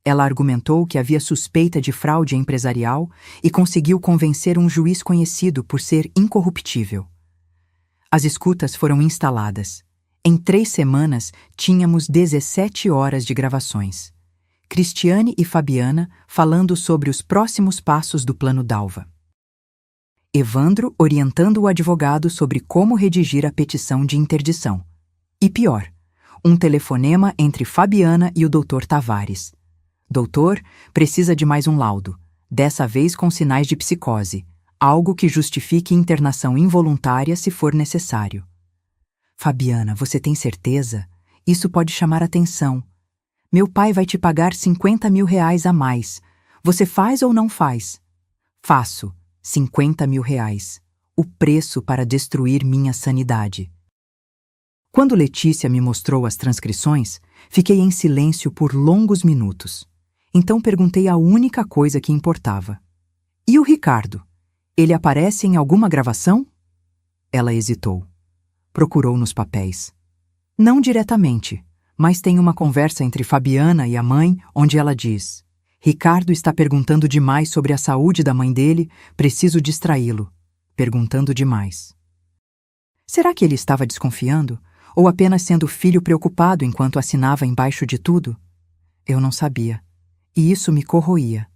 Ela argumentou que havia suspeita de fraude empresarial e conseguiu convencer um juiz conhecido por ser incorruptível. As escutas foram instaladas. Em 3 semanas, tínhamos 17 horas de gravações. Cristiane e Fabiana falando sobre os próximos passos do plano Dalva. Evandro orientando o advogado sobre como redigir a petição de interdição. E pior, um telefonema entre Fabiana e o Dr. Tavares. Doutor, precisa de mais um laudo, dessa vez com sinais de psicose, algo que justifique internação involuntária se for necessário. Fabiana, você tem certeza? Isso pode chamar atenção. Meu pai vai te pagar 50 mil reais a mais. Você faz ou não faz? Faço. 50 mil reais. O preço para destruir minha sanidade. Quando Letícia me mostrou as transcrições, fiquei em silêncio por longos minutos. Então perguntei a única coisa que importava. E o Ricardo? Ele aparece em alguma gravação? Ela hesitou. Procurou nos papéis. Não diretamente, mas tem uma conversa entre Fabiana e a mãe onde ela diz: Ricardo está perguntando demais sobre a saúde da mãe dele, preciso distraí-lo. Perguntando demais. Será que ele estava desconfiando? Ou apenas sendo filho preocupado enquanto assinava embaixo de tudo? Eu não sabia. E isso me corroía.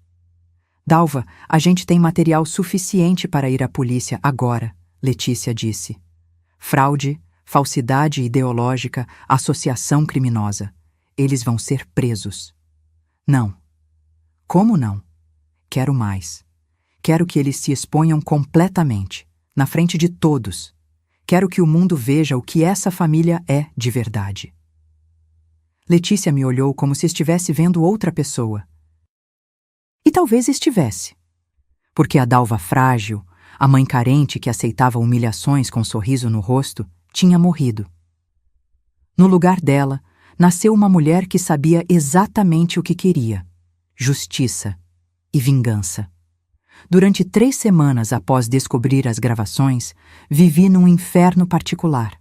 Dalva, a gente tem material suficiente para ir à polícia agora, Letícia disse. Fraude, falsidade ideológica, associação criminosa. Eles vão ser presos. Não. Como não? Quero mais. Quero que eles se exponham completamente, na frente de todos. Quero que o mundo veja o que essa família é de verdade. Letícia me olhou como se estivesse vendo outra pessoa. E talvez estivesse. Porque a Dalva frágil, a mãe carente que aceitava humilhações com um sorriso no rosto, tinha morrido. No lugar dela, nasceu uma mulher que sabia exatamente o que queria: justiça e vingança. Durante 3 semanas após descobrir as gravações, vivi num inferno particular.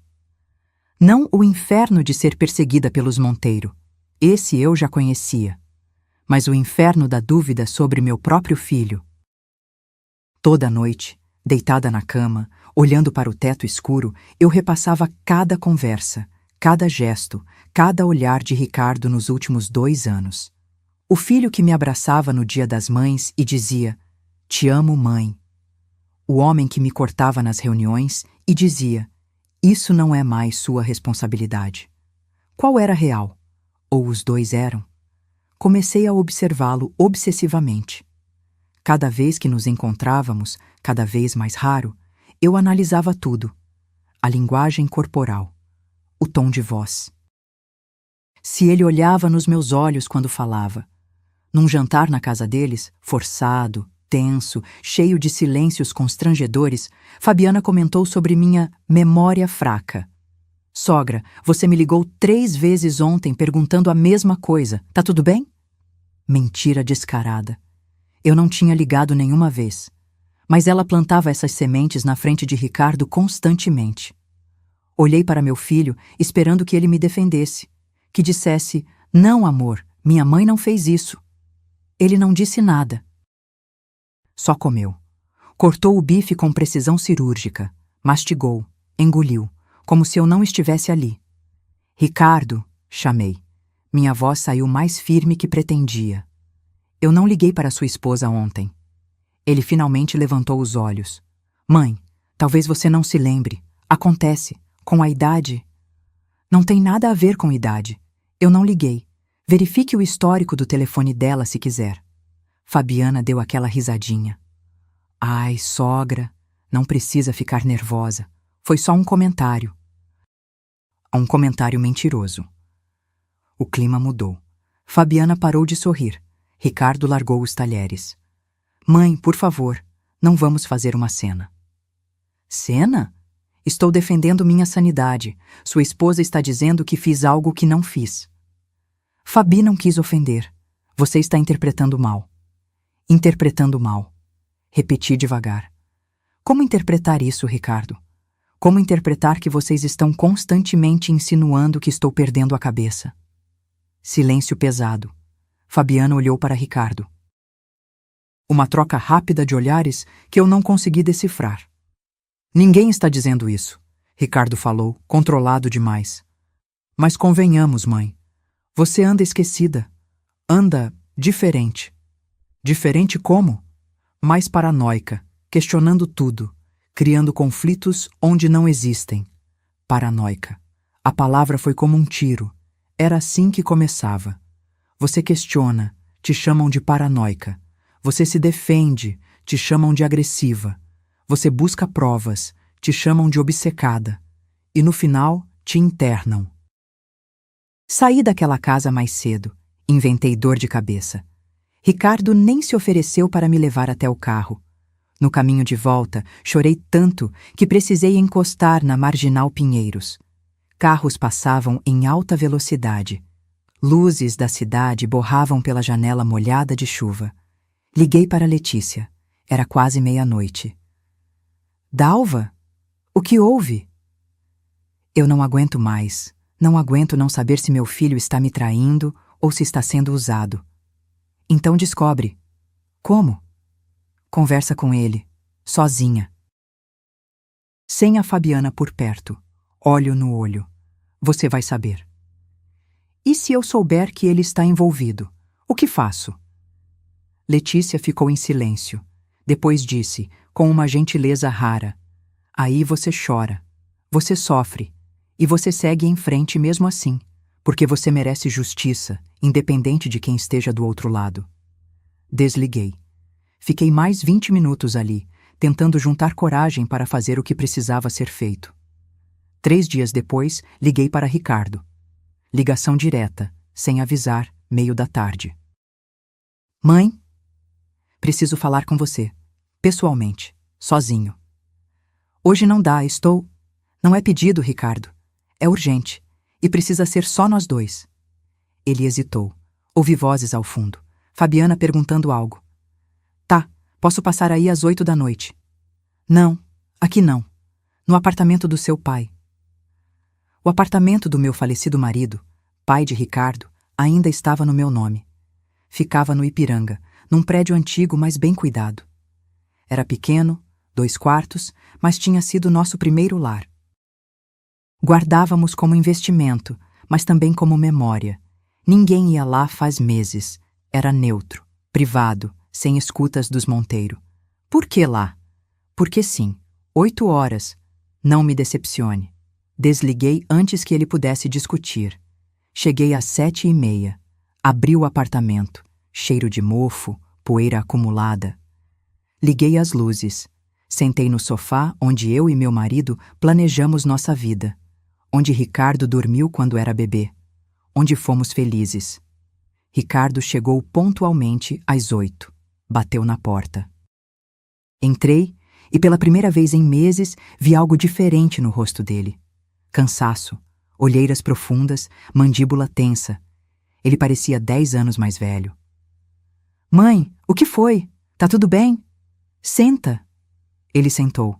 Não o inferno de ser perseguida pelos Monteiro. Esse eu já conhecia. Mas o inferno da dúvida sobre meu próprio filho. Toda noite, deitada na cama, olhando para o teto escuro, eu repassava cada conversa, cada gesto, cada olhar de Ricardo nos últimos 2 anos. O filho que me abraçava no Dia das Mães e dizia: "Te amo, mãe." O homem que me cortava nas reuniões e dizia: "Isso não é mais sua responsabilidade." Qual era real? Ou os dois eram? Comecei a observá-lo obsessivamente. Cada vez que nos encontrávamos, cada vez mais raro, eu analisava tudo. A linguagem corporal, o tom de voz. Se ele olhava nos meus olhos quando falava. Num jantar na casa deles, forçado, tenso, cheio de silêncios constrangedores, Fabiana comentou sobre minha memória fraca. "Sogra, você me ligou 3 vezes ontem perguntando a mesma coisa. Tá tudo bem?" Mentira descarada. Eu não tinha ligado nenhuma vez. Mas ela plantava essas sementes na frente de Ricardo constantemente. Olhei para meu filho, esperando que ele me defendesse. Que dissesse: "Não, amor, minha mãe não fez isso." Ele não disse nada. Só comeu. Cortou o bife com precisão cirúrgica. Mastigou, engoliu, como se eu não estivesse ali. "Ricardo", chamei. Minha voz saiu mais firme que pretendia. Eu não liguei para sua esposa ontem. Ele finalmente levantou os olhos. Mãe, talvez você não se lembre. Acontece. Com a idade... Não tem nada a ver com idade. Eu não liguei. Verifique o histórico do telefone dela se quiser. Fabiana deu aquela risadinha. Ai, sogra, não precisa ficar nervosa. Foi só um comentário. Um comentário mentiroso. O clima mudou. Fabiana parou de sorrir. Ricardo largou os talheres. Mãe, por favor, não vamos fazer uma cena. Cena? Estou defendendo minha sanidade. Sua esposa está dizendo que fiz algo que não fiz. Fabi não quis ofender. Você está interpretando mal. Interpretando mal. Repeti devagar. Como interpretar isso, Ricardo? Como interpretar que vocês estão constantemente insinuando que estou perdendo a cabeça? Silêncio pesado. Fabiana olhou para Ricardo. Uma troca rápida de olhares que eu não consegui decifrar. Ninguém está dizendo isso, Ricardo falou, controlado demais. Mas convenhamos, mãe. Você anda esquecida. Anda diferente. Diferente como? Mais paranoica, questionando tudo, criando conflitos onde não existem. Paranoica. A palavra foi como um tiro. Era assim que começava. Você questiona, te chamam de paranoica. Você se defende, te chamam de agressiva. Você busca provas, te chamam de obcecada. E no final, te internam. Saí daquela casa mais cedo. Inventei dor de cabeça. Ricardo nem se ofereceu para me levar até o carro. No caminho de volta, chorei tanto que precisei encostar na Marginal Pinheiros. Carros passavam em alta velocidade. Luzes da cidade borravam pela janela molhada de chuva. Liguei para Letícia. Era quase meia-noite. Dalva? O que houve? Eu não aguento mais. Não aguento não saber se meu filho está me traindo ou se está sendo usado. Então descobre. Como? Conversa com ele, sozinha. Sem a Fabiana por perto, olho no olho. Você vai saber. E se eu souber que ele está envolvido? O que faço? Letícia ficou em silêncio. Depois disse, com uma gentileza rara. Aí você chora, você sofre, e você segue em frente mesmo assim, porque você merece justiça, independente de quem esteja do outro lado. Desliguei. Fiquei mais 20 minutos ali, tentando juntar coragem para fazer o que precisava ser feito. 3 dias depois, liguei para Ricardo. Ligação direta, sem avisar, meio da tarde. Mãe, preciso falar com você, pessoalmente, sozinho. Hoje não dá, estou... Não é pedido, Ricardo. É urgente, e precisa ser só nós dois. Ele hesitou. Ouvi vozes ao fundo. Fabiana perguntando algo. Tá, posso passar aí às 8 da noite. Não, aqui não. No apartamento do seu pai. O apartamento do meu falecido marido, pai de Ricardo, ainda estava no meu nome. Ficava no Ipiranga, num prédio antigo, mas bem cuidado. Era pequeno, 2 quartos, mas tinha sido nosso primeiro lar. Guardávamos como investimento, mas também como memória. Ninguém ia lá faz meses. Era neutro, privado, sem escutas dos Monteiro. Por que lá? Porque sim, 8 horas. Não me decepcione. Desliguei antes que ele pudesse discutir. Cheguei às 7h30. Abri o apartamento. Cheiro de mofo, poeira acumulada. Liguei as luzes. Sentei no sofá onde eu e meu marido planejamos nossa vida. Onde Ricardo dormiu quando era bebê. Onde fomos felizes. Ricardo chegou pontualmente às 8. Bateu na porta. Entrei e pela primeira vez em meses vi algo diferente no rosto dele. Cansaço, olheiras profundas, mandíbula tensa. Ele parecia 10 anos mais velho. Mãe, o que foi? Tá tudo bem? Senta. Ele sentou.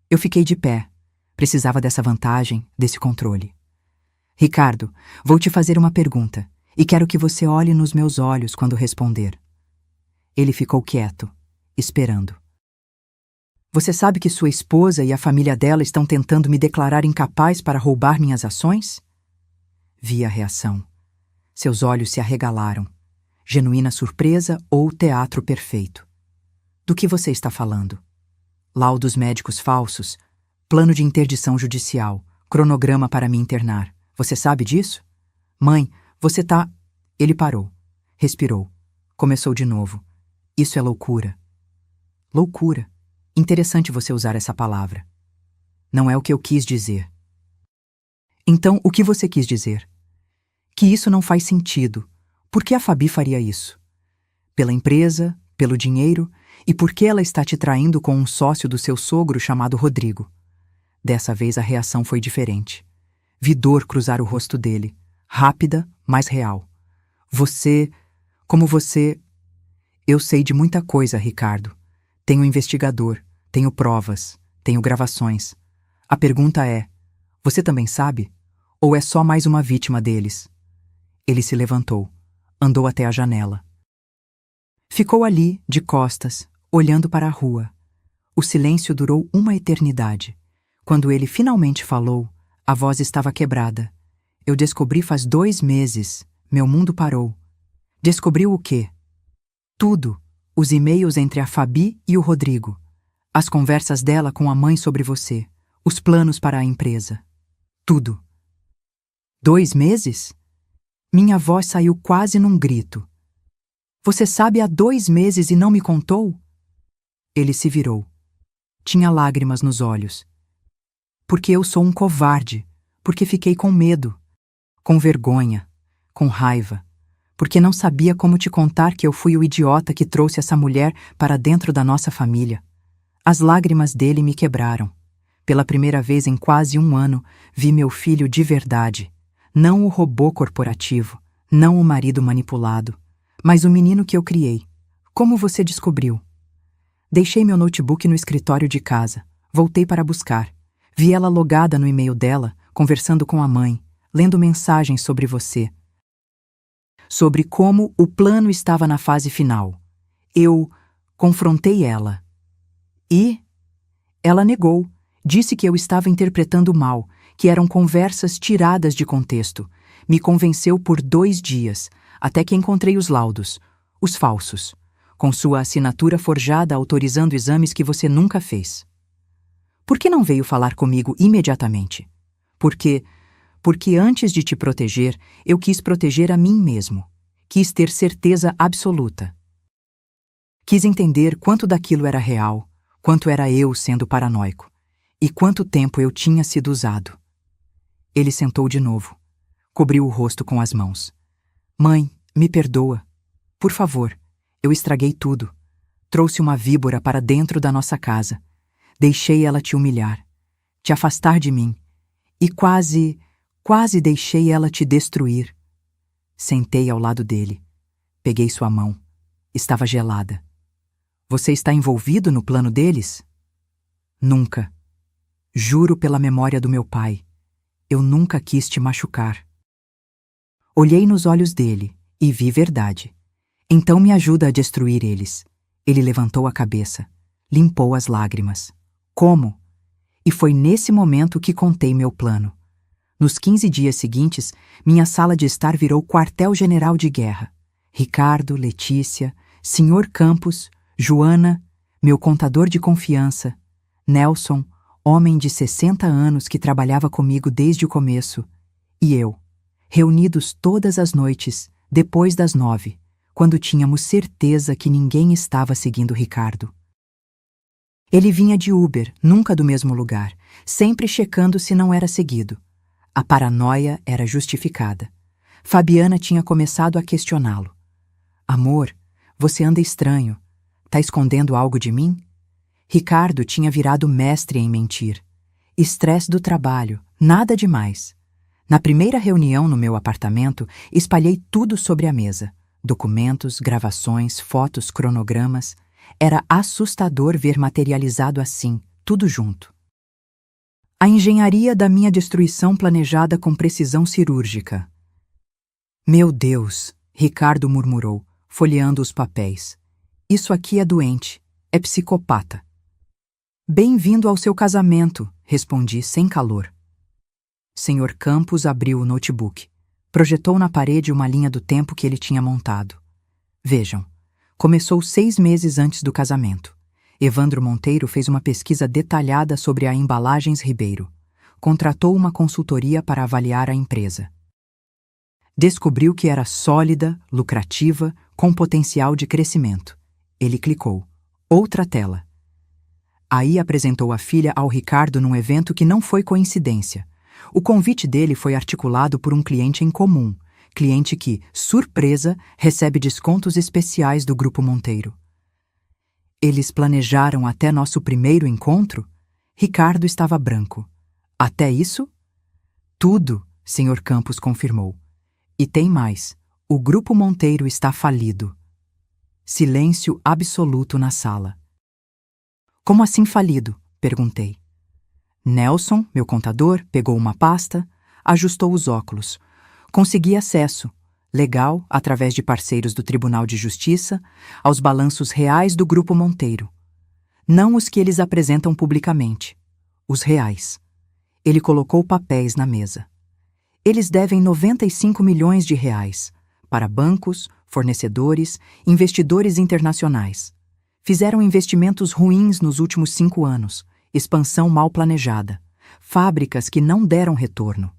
Eu fiquei de pé. Precisava dessa vantagem, desse controle. Ricardo, vou te fazer uma pergunta e quero que você olhe nos meus olhos quando responder. Ele ficou quieto, esperando. Você sabe que sua esposa e a família dela estão tentando me declarar incapaz para roubar minhas ações? Vi a reação. Seus olhos se arregalaram. Genuína surpresa ou teatro perfeito. Do que você está falando? Laudos médicos falsos, plano de interdição judicial, cronograma para me internar. Você sabe disso? Mãe, você tá... Ele parou. Respirou. Começou de novo. Isso é loucura. Loucura. Interessante você usar essa palavra. Não é o que eu quis dizer. Então, o que você quis dizer? Que isso não faz sentido. Por que a Fabi faria isso? Pela empresa, pelo dinheiro e porque ela está te traindo com um sócio do seu sogro chamado Rodrigo. Dessa vez a reação foi diferente. Vi dor cruzar o rosto dele, rápida, mas real. Como você... Eu sei de muita coisa, Ricardo. Tenho investigador, tenho provas, tenho gravações. A pergunta é, você também sabe? Ou é só mais uma vítima deles? Ele se levantou, andou até a janela. Ficou ali, de costas, olhando para a rua. O silêncio durou uma eternidade. Quando ele finalmente falou, a voz estava quebrada. Eu descobri faz 2 meses. Meu mundo parou. Descobriu o quê? Tudo. Os e-mails entre a Fabi e o Rodrigo. As conversas dela com a mãe sobre você. Os planos para a empresa. Tudo. 2 meses? Minha voz saiu quase num grito. Você sabe há 2 meses e não me contou? Ele se virou. Tinha lágrimas nos olhos. Porque eu sou um covarde. Porque fiquei com medo. Com vergonha. Com raiva. Porque não sabia como te contar que eu fui o idiota que trouxe essa mulher para dentro da nossa família. As lágrimas dele me quebraram. Pela primeira vez em quase 1 ano, vi meu filho de verdade. Não o robô corporativo, não o marido manipulado, mas o menino que eu criei. Como você descobriu? Deixei meu notebook no escritório de casa. Voltei para buscar. Vi ela logada no e-mail dela, conversando com a mãe, lendo mensagens sobre você. Sobre como o plano estava na fase final. Eu confrontei ela. E ela negou. Disse que eu estava interpretando mal, que eram conversas tiradas de contexto. Me convenceu por 2 dias, até que encontrei os laudos, os falsos, com sua assinatura forjada autorizando exames que você nunca fez. Por que não veio falar comigo imediatamente? Porque antes de te proteger, eu quis proteger a mim mesmo. Quis ter certeza absoluta. Quis entender quanto daquilo era real, quanto era eu sendo paranoico, e quanto tempo eu tinha sido usado. Ele sentou de novo. Cobriu o rosto com as mãos. Mãe, me perdoa. Por favor, eu estraguei tudo. Trouxe uma víbora para dentro da nossa casa. Deixei ela te humilhar, te afastar de mim, e quase deixei ela te destruir. Sentei ao lado dele. Peguei sua mão. Estava gelada. Você está envolvido no plano deles? Nunca. Juro pela memória do meu pai. Eu nunca quis te machucar. Olhei nos olhos dele e vi verdade. Então me ajuda a destruir eles. Ele levantou a cabeça, limpou as lágrimas. Como? E foi nesse momento que contei meu plano. Nos 15 dias seguintes, minha sala de estar virou quartel-general de guerra. Ricardo, Letícia, Sr. Campos, Joana, meu contador de confiança, Nelson, homem de 60 anos que trabalhava comigo desde o começo, e eu, reunidos todas as noites, depois das 9, quando tínhamos certeza que ninguém estava seguindo Ricardo. Ele vinha de Uber, nunca do mesmo lugar, sempre checando se não era seguido. A paranoia era justificada. Fabiana tinha começado a questioná-lo. Amor, você anda estranho. Tá escondendo algo de mim? Ricardo tinha virado mestre em mentir. Estresse do trabalho, nada demais. Na primeira reunião no meu apartamento, espalhei tudo sobre a mesa. Documentos, gravações, fotos, cronogramas. Era assustador ver materializado assim, tudo junto. A engenharia da minha destruição planejada com precisão cirúrgica. Meu Deus, Ricardo murmurou, folheando os papéis. Isso aqui é doente, é psicopata. Bem-vindo ao seu casamento, respondi sem calor. Sr. Campos abriu o notebook. Projetou na parede uma linha do tempo que ele tinha montado. Vejam, começou 6 meses antes do casamento. Evandro Monteiro fez uma pesquisa detalhada sobre a Embalagens Ribeiro. Contratou uma consultoria para avaliar a empresa. Descobriu que era sólida, lucrativa, com potencial de crescimento. Ele clicou. Outra tela. Aí apresentou a filha ao Ricardo num evento que não foi coincidência. O convite dele foi articulado por um cliente em comum, cliente que, surpresa, recebe descontos especiais do Grupo Monteiro. Eles planejaram até nosso primeiro encontro? Ricardo estava branco. Até isso? Tudo, Sr. Campos confirmou. E tem mais. O Grupo Monteiro está falido. Silêncio absoluto na sala. Como assim falido? Perguntei. Nelson, meu contador, pegou uma pasta, ajustou os óculos. Consegui acesso, legal, através de parceiros do Tribunal de Justiça, aos balanços reais do Grupo Monteiro. Não os que eles apresentam publicamente. Os reais. Ele colocou papéis na mesa. Eles devem 95 milhões de reais para bancos, fornecedores, investidores internacionais. Fizeram investimentos ruins nos últimos 5 anos, expansão mal planejada, fábricas que não deram retorno.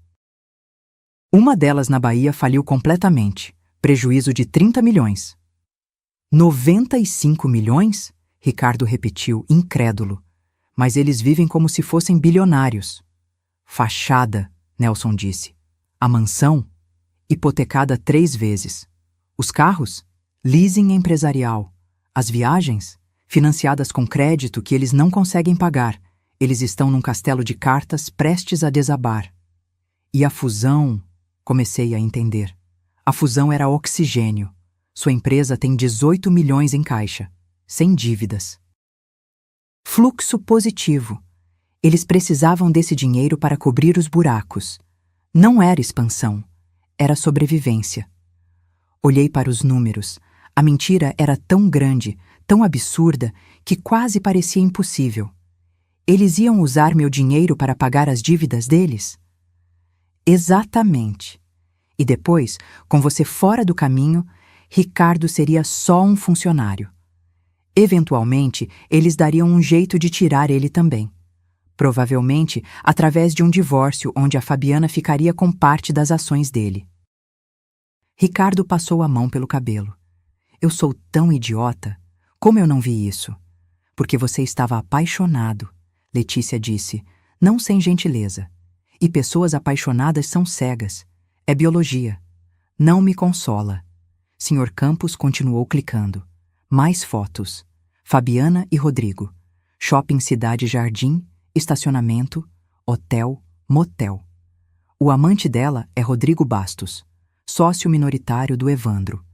Uma delas na Bahia faliu completamente, prejuízo de 30 milhões. 95 milhões? Ricardo repetiu, incrédulo. Mas eles vivem como se fossem bilionários. Fachada, Nelson disse. A mansão? Hipotecada 3 vezes. Os carros? Leasing empresarial. As viagens? Financiadas com crédito que eles não conseguem pagar. Eles estão num castelo de cartas prestes a desabar. E a fusão? Comecei a entender. A fusão era oxigênio. Sua empresa tem 18 milhões em caixa, sem dívidas. Fluxo positivo. Eles precisavam desse dinheiro para cobrir os buracos. Não era expansão, era sobrevivência. Olhei para os números. A mentira era tão grande, tão absurda, que quase parecia impossível. Eles iam usar meu dinheiro para pagar as dívidas deles? Exatamente. E depois, com você fora do caminho, Ricardo seria só um funcionário. Eventualmente, eles dariam um jeito de tirar ele também. Provavelmente através de um divórcio onde a Fabiana ficaria com parte das ações dele. Ricardo passou a mão pelo cabelo. Eu sou tão idiota. Como eu não vi isso? Porque você estava apaixonado, Letícia disse, não sem gentileza. E pessoas apaixonadas são cegas. É biologia. Não me consola. Sr. Campos continuou clicando. Mais fotos. Fabiana e Rodrigo. Shopping Cidade Jardim, estacionamento, hotel, motel. O amante dela é Rodrigo Bastos, sócio minoritário do Evandro.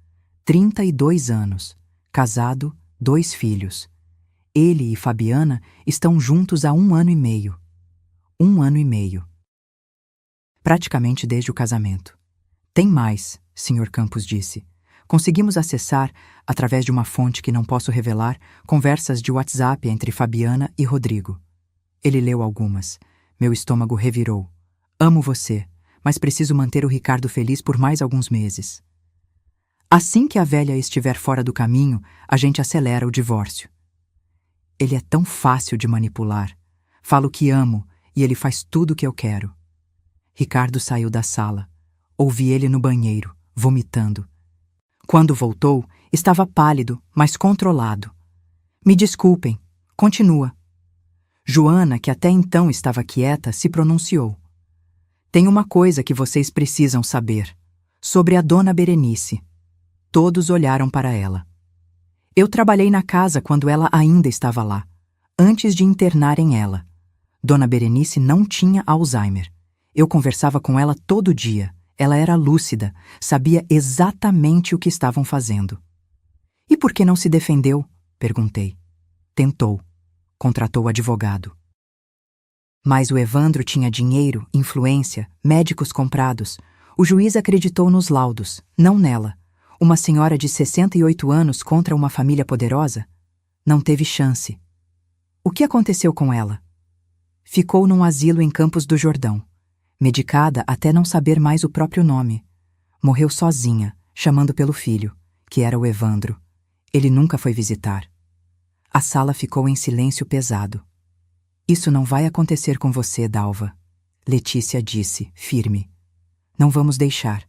32 anos, casado, 2 filhos. Ele e Fabiana estão juntos há 1 ano e meio. 1 ano e meio. Praticamente desde o casamento. Tem mais, Sr. Campos disse. Conseguimos acessar, através de uma fonte que não posso revelar, conversas de WhatsApp entre Fabiana e Rodrigo. Ele leu algumas. Meu estômago revirou. Amo você, mas preciso manter o Ricardo feliz por mais alguns meses. Assim que a velha estiver fora do caminho, a gente acelera o divórcio. Ele é tão fácil de manipular. Falo que amo e ele faz tudo o que eu quero. Ricardo saiu da sala. Ouvi ele no banheiro, vomitando. Quando voltou, estava pálido, mas controlado. Me desculpem. Continua. Joana, que até então estava quieta, se pronunciou. Tem uma coisa que vocês precisam saber. Sobre a dona Berenice. Todos olharam para ela. Eu trabalhei na casa quando ela ainda estava lá, antes de internarem ela. Dona Berenice não tinha Alzheimer. Eu conversava com ela todo dia. Ela era lúcida, sabia exatamente o que estavam fazendo. E por que não se defendeu? Perguntei. Tentou. Contratou advogado. Mas o Evandro tinha dinheiro, influência, médicos comprados. O juiz acreditou nos laudos, não nela. Uma senhora de 68 anos contra uma família poderosa? Não teve chance. O que aconteceu com ela? Ficou num asilo em Campos do Jordão, medicada até não saber mais o próprio nome. Morreu sozinha, chamando pelo filho, que era o Evandro. Ele nunca foi visitar. A sala ficou em silêncio pesado. Isso não vai acontecer com você, Dalva. Letícia disse, firme. Não vamos deixar.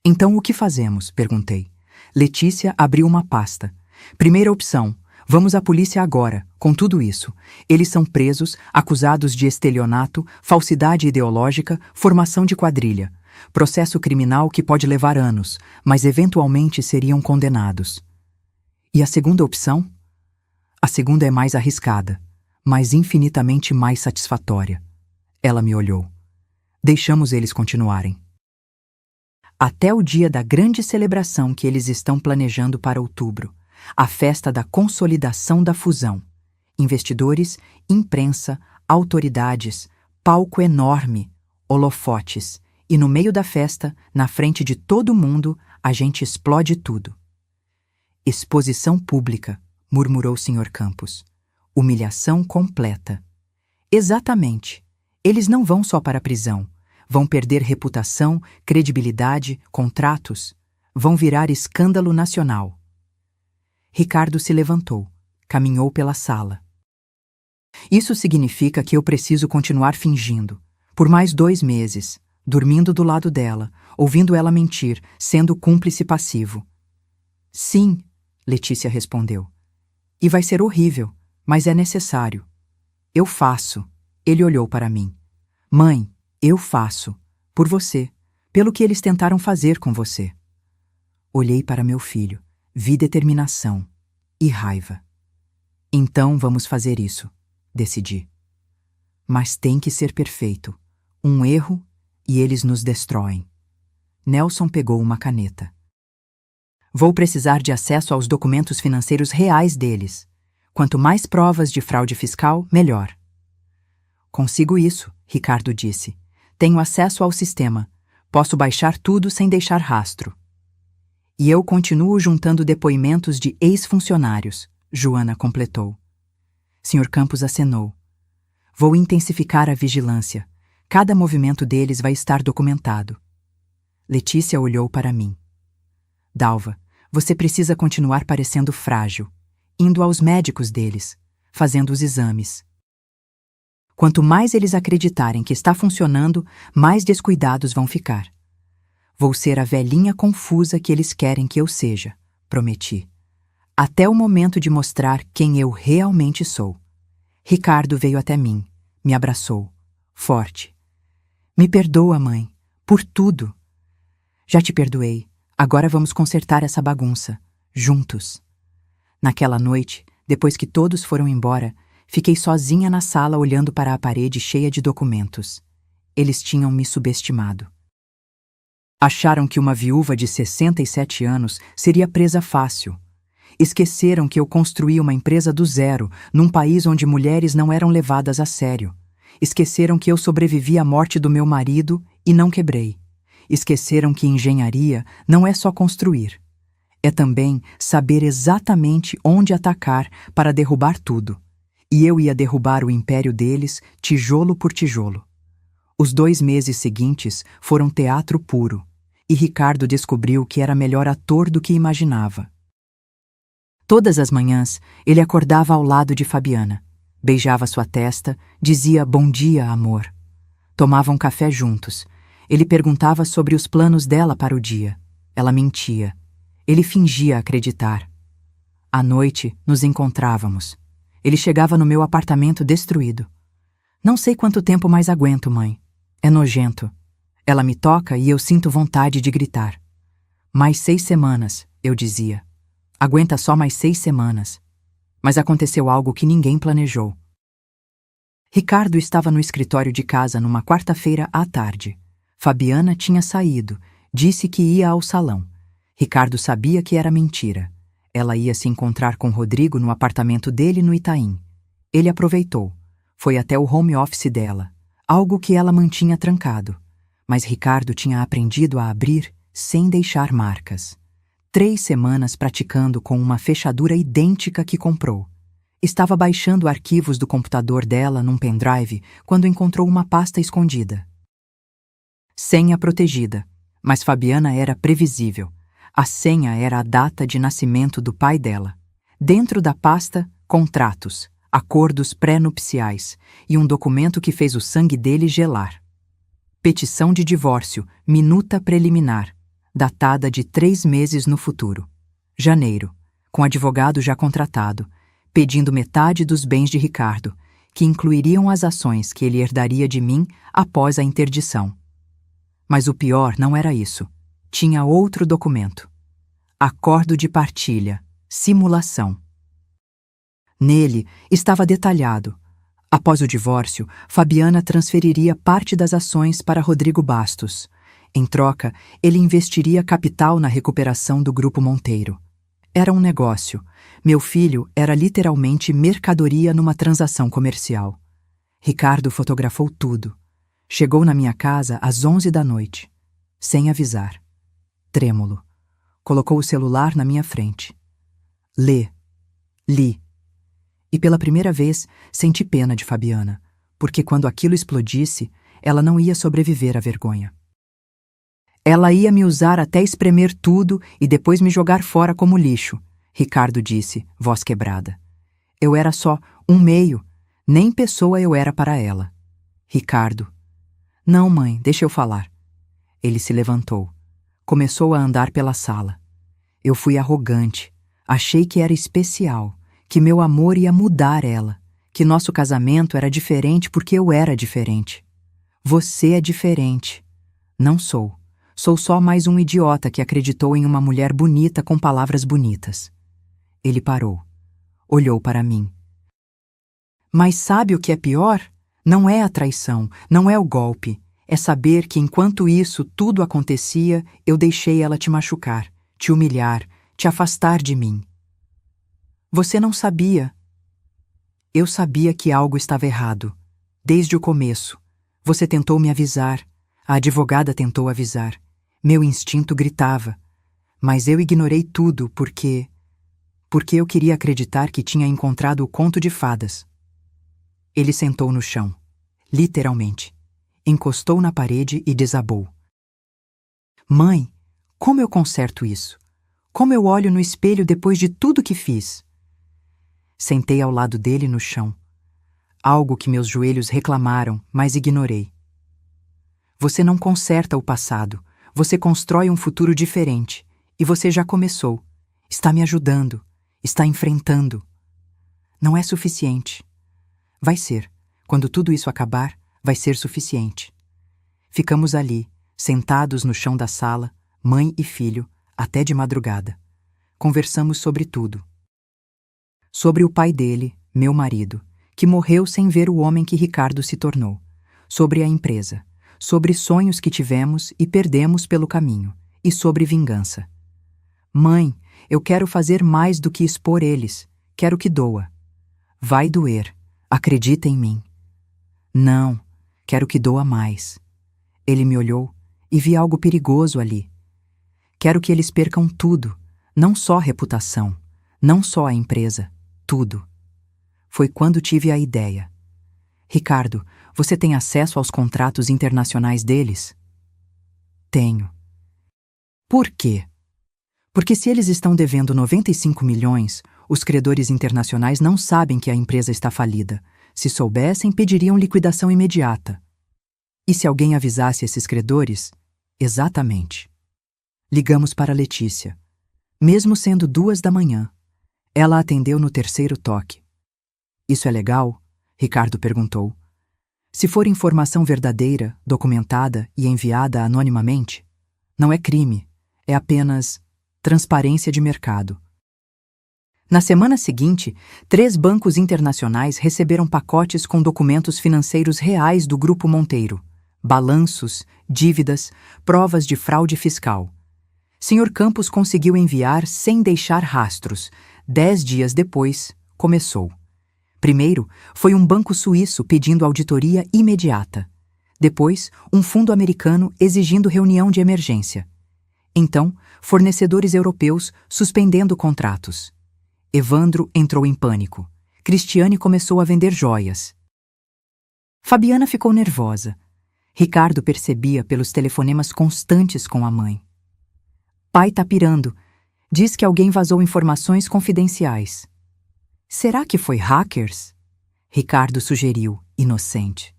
Então o que fazemos? Perguntei. Letícia abriu uma pasta. Primeira opção. Vamos à polícia agora, com tudo isso. Eles são presos, acusados de estelionato, falsidade ideológica, formação de quadrilha. Processo criminal que pode levar anos, mas eventualmente seriam condenados. E a segunda opção? A segunda é mais arriscada, mas infinitamente mais satisfatória. Ela me olhou. Deixamos eles continuarem. Até o dia da grande celebração que eles estão planejando para outubro. A festa da consolidação da fusão. Investidores, imprensa, autoridades, palco enorme, holofotes. E no meio da festa, na frente de todo mundo, a gente explode tudo. Exposição pública, murmurou o Sr. Campos. Humilhação completa. Exatamente. Eles não vão só para a prisão. Vão perder reputação, credibilidade, contratos. Vão virar escândalo nacional. Ricardo se levantou, caminhou pela sala. Isso significa que eu preciso continuar fingindo, por mais 2 meses, dormindo do lado dela, ouvindo ela mentir, sendo cúmplice passivo. Sim, Letícia respondeu. E vai ser horrível, mas é necessário. Eu faço. Ele olhou para mim. Mãe, eu faço. Por você. Pelo que eles tentaram fazer com você. Olhei para meu filho. Vi determinação e raiva. Então vamos fazer isso, decidi. Mas tem que ser perfeito. Um erro e eles nos destroem. Nelson pegou uma caneta. Vou precisar de acesso aos documentos financeiros reais deles. Quanto mais provas de fraude fiscal, melhor. Consigo isso, Ricardo disse. Tenho acesso ao sistema. Posso baixar tudo sem deixar rastro. E eu continuo juntando depoimentos de ex-funcionários, Joana completou. Sr. Campos acenou. Vou intensificar a vigilância. Cada movimento deles vai estar documentado. Letícia olhou para mim. Dalva, você precisa continuar parecendo frágil, indo aos médicos deles, fazendo os exames. Quanto mais eles acreditarem que está funcionando, mais descuidados vão ficar. Vou ser a velhinha confusa que eles querem que eu seja, prometi. Até o momento de mostrar quem eu realmente sou. Ricardo veio até mim, me abraçou, forte. Me perdoa, mãe, por tudo. Já te perdoei, agora vamos consertar essa bagunça, juntos. Naquela noite, depois que todos foram embora, fiquei sozinha na sala olhando para a parede cheia de documentos. Eles tinham me subestimado. Acharam que uma viúva de 67 anos seria presa fácil. Esqueceram que eu construí uma empresa do zero, num país onde mulheres não eram levadas a sério. Esqueceram que eu sobrevivi à morte do meu marido e não quebrei. Esqueceram que engenharia não é só construir. É também saber exatamente onde atacar para derrubar tudo. E eu ia derrubar o império deles, tijolo por tijolo. Os 2 meses seguintes foram teatro puro, e Ricardo descobriu que era melhor ator do que imaginava. Todas as manhãs, ele acordava ao lado de Fabiana, beijava sua testa, dizia bom dia, amor. Tomavam café juntos. Ele perguntava sobre os planos dela para o dia. Ela mentia. Ele fingia acreditar. À noite, nos encontrávamos. Ele chegava no meu apartamento destruído. Não sei quanto tempo mais aguento, mãe. É nojento. Ela me toca e eu sinto vontade de gritar. Mais 6 semanas, eu dizia. Aguenta só mais 6 semanas. Mas aconteceu algo que ninguém planejou. Ricardo estava no escritório de casa numa quarta-feira à tarde. Fabiana tinha saído, disse que ia ao salão. Ricardo sabia que era mentira. Ela ia se encontrar com Rodrigo no apartamento dele no Itaim. Ele aproveitou. Foi até o home office dela, algo que ela mantinha trancado. Mas Ricardo tinha aprendido a abrir sem deixar marcas. 3 semanas praticando com uma fechadura idêntica que comprou. Estava baixando arquivos do computador dela num pendrive quando encontrou uma pasta escondida. Senha protegida, Mas Fabiana era previsível. A senha era a data de nascimento do pai dela. Dentro da pasta, contratos, acordos pré-nupciais e um documento que fez o sangue dele gelar. Petição de divórcio, minuta preliminar, datada de 3 meses no futuro. Janeiro, com advogado já contratado, pedindo metade dos bens de Ricardo, que incluiriam as ações que ele herdaria de mim após a interdição. Mas o pior não era isso. Tinha outro documento. Acordo de partilha, simulação. Nele estava detalhado. Após o divórcio, Fabiana transferiria parte das ações para Rodrigo Bastos. Em troca, ele investiria capital na recuperação do Grupo Monteiro. Era um negócio. Meu filho era literalmente mercadoria numa transação comercial. Ricardo fotografou tudo. Chegou na minha casa às 11 da noite, sem avisar. Trêmulo. Colocou o celular na minha frente. Li. E pela primeira vez senti pena de Fabiana, porque quando aquilo explodisse, ela não ia sobreviver à vergonha. Ela ia me usar até espremer tudo e depois me jogar fora como lixo, Ricardo disse, voz quebrada. Eu era só um meio, nem pessoa eu era para ela. Ricardo. Não, mãe, deixa eu falar. Ele se levantou. Começou a andar pela sala. Eu fui arrogante. Achei que era especial, que meu amor ia mudar ela, que nosso casamento era diferente porque eu era diferente. Você é diferente. Não sou. Sou só mais um idiota que acreditou em uma mulher bonita com palavras bonitas. Ele parou. Olhou para mim. Mas sabe o que é pior? Não é a traição, não é o golpe. É saber que enquanto isso tudo acontecia, eu deixei ela te machucar, te humilhar, te afastar de mim. Você não sabia. Eu sabia que algo estava errado. Desde o começo. Você tentou me avisar. A advogada tentou avisar. Meu instinto gritava. Mas eu ignorei tudo porque eu queria acreditar que tinha encontrado o conto de fadas. Ele sentou no chão. Literalmente. Encostou na parede e desabou. Mãe, como eu conserto isso? Como eu olho no espelho depois de tudo que fiz? Sentei ao lado dele no chão. Algo que meus joelhos reclamaram, mas ignorei. Você não conserta o passado. Você constrói um futuro diferente. E você já começou. Está me ajudando. Está enfrentando. Não é suficiente. Vai ser. Quando tudo isso acabar, vai ser suficiente. Ficamos ali, sentados no chão da sala, mãe e filho, até de madrugada. Conversamos sobre tudo. Sobre o pai dele, meu marido, que morreu sem ver o homem que Ricardo se tornou. Sobre a empresa. Sobre sonhos que tivemos e perdemos pelo caminho. E sobre vingança. Mãe, eu quero fazer mais do que expor eles. Quero que doa. Vai doer. Acredita em mim. Não, quero que doa mais. Ele me olhou e vi algo perigoso ali. Quero que eles percam tudo, não só a reputação, não só a empresa, tudo. Foi quando tive a ideia. Ricardo, você tem acesso aos contratos internacionais deles? Tenho. Por quê? Porque se eles estão devendo 95 milhões, os credores internacionais não sabem que a empresa está falida. Se soubessem, pediriam liquidação imediata. E se alguém avisasse esses credores? Exatamente. Ligamos para Letícia. Mesmo sendo 2 da manhã, ela atendeu no 3º toque. Isso é legal? Ricardo perguntou. Se for informação verdadeira, documentada e enviada anonimamente, não é crime, é apenas transparência de mercado. Na semana seguinte, 3 bancos internacionais receberam pacotes com documentos financeiros reais do Grupo Monteiro, balanços, dívidas, provas de fraude fiscal. Sr. Campos conseguiu enviar sem deixar rastros. 10 dias depois, começou. Primeiro, foi um banco suíço pedindo auditoria imediata. Depois, um fundo americano exigindo reunião de emergência. Então, fornecedores europeus suspendendo contratos. Evandro entrou em pânico. Cristiane começou a vender joias. Fabiana ficou nervosa. Ricardo percebia pelos telefonemas constantes com a mãe. Pai tá pirando. Diz que alguém vazou informações confidenciais. Será que foi hackers? Ricardo sugeriu, inocente.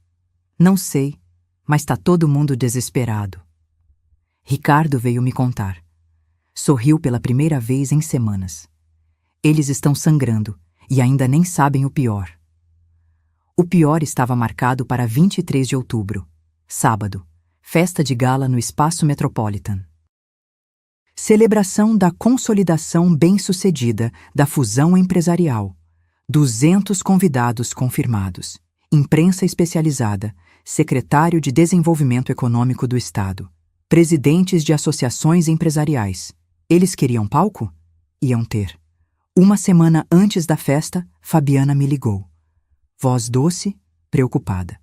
Não sei, mas tá todo mundo desesperado. Ricardo veio me contar. Sorriu pela primeira vez em semanas. Eles estão sangrando e ainda nem sabem o pior. O pior estava marcado para 23 de outubro, sábado, festa de gala no Espaço Metropolitan. Celebração da consolidação bem-sucedida da fusão empresarial. 200 convidados confirmados. Imprensa especializada, secretário de Desenvolvimento Econômico do Estado, presidentes de associações empresariais. Eles queriam palco? Iam ter. Uma semana antes da festa, Fabiana me ligou. Voz doce, preocupada.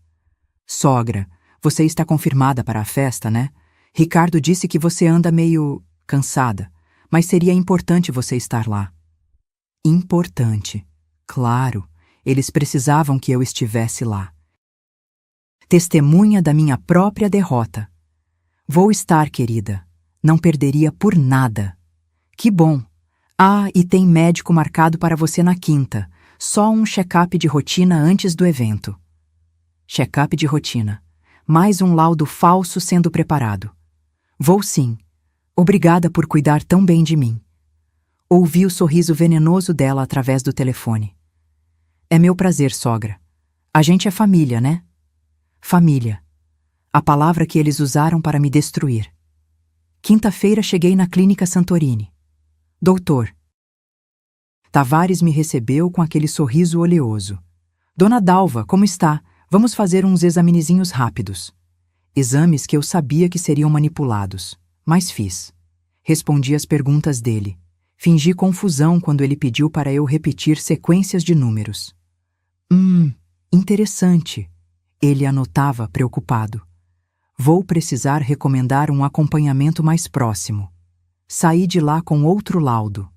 Sogra, você está confirmada para a festa, né? Ricardo disse que você anda meio cansada, mas seria importante você estar lá. Importante. Claro, eles precisavam que eu estivesse lá. Testemunha da minha própria derrota. Vou estar, querida. Não perderia por nada. Que bom. Ah, e tem médico marcado para você na quinta. Só um check-up de rotina antes do evento. Check-up de rotina. Mais um laudo falso sendo preparado. Vou sim. Obrigada por cuidar tão bem de mim. Ouvi o sorriso venenoso dela através do telefone. É meu prazer, sogra. A gente é família, né? Família. A palavra que eles usaram para me destruir. Quinta-feira cheguei na Clínica Santorini. Doutor. Tavares me recebeu com aquele sorriso oleoso. Dona Dalva, como está? Vamos fazer uns examinezinhos rápidos. Exames que eu sabia que seriam manipulados, mas fiz. Respondi às perguntas dele. Fingi confusão quando ele pediu para eu repetir sequências de números. Interessante. Ele anotava, preocupado. Vou precisar recomendar um acompanhamento mais próximo. Saí de lá com outro laudo.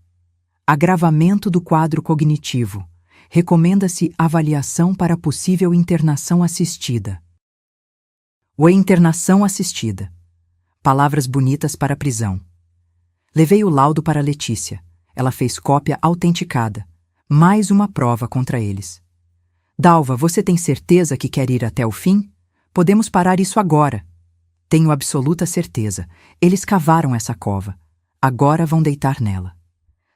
Agravamento do quadro cognitivo. Recomenda-se avaliação para possível internação assistida. Ou internação assistida. Palavras bonitas para prisão. Levei o laudo para Letícia. Ela fez cópia autenticada. Mais uma prova contra eles. Dalva, você tem certeza que quer ir até o fim? Podemos parar isso agora. Tenho absoluta certeza. Eles cavaram essa cova. Agora vão deitar nela.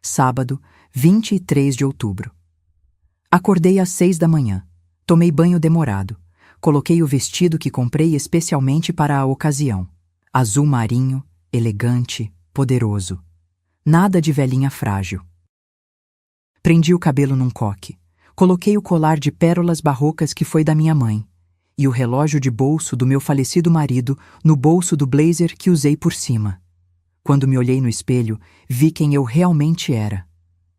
Sábado, 23 de outubro. Acordei às 6 da manhã. Tomei banho demorado. Coloquei o vestido que comprei especialmente para a ocasião. Azul marinho, elegante, poderoso. Nada de velhinha frágil. Prendi o cabelo num coque. Coloquei o colar de pérolas barrocas que foi da minha mãe. E o relógio de bolso do meu falecido marido no bolso do blazer que usei por cima. Quando me olhei no espelho, vi quem eu realmente era.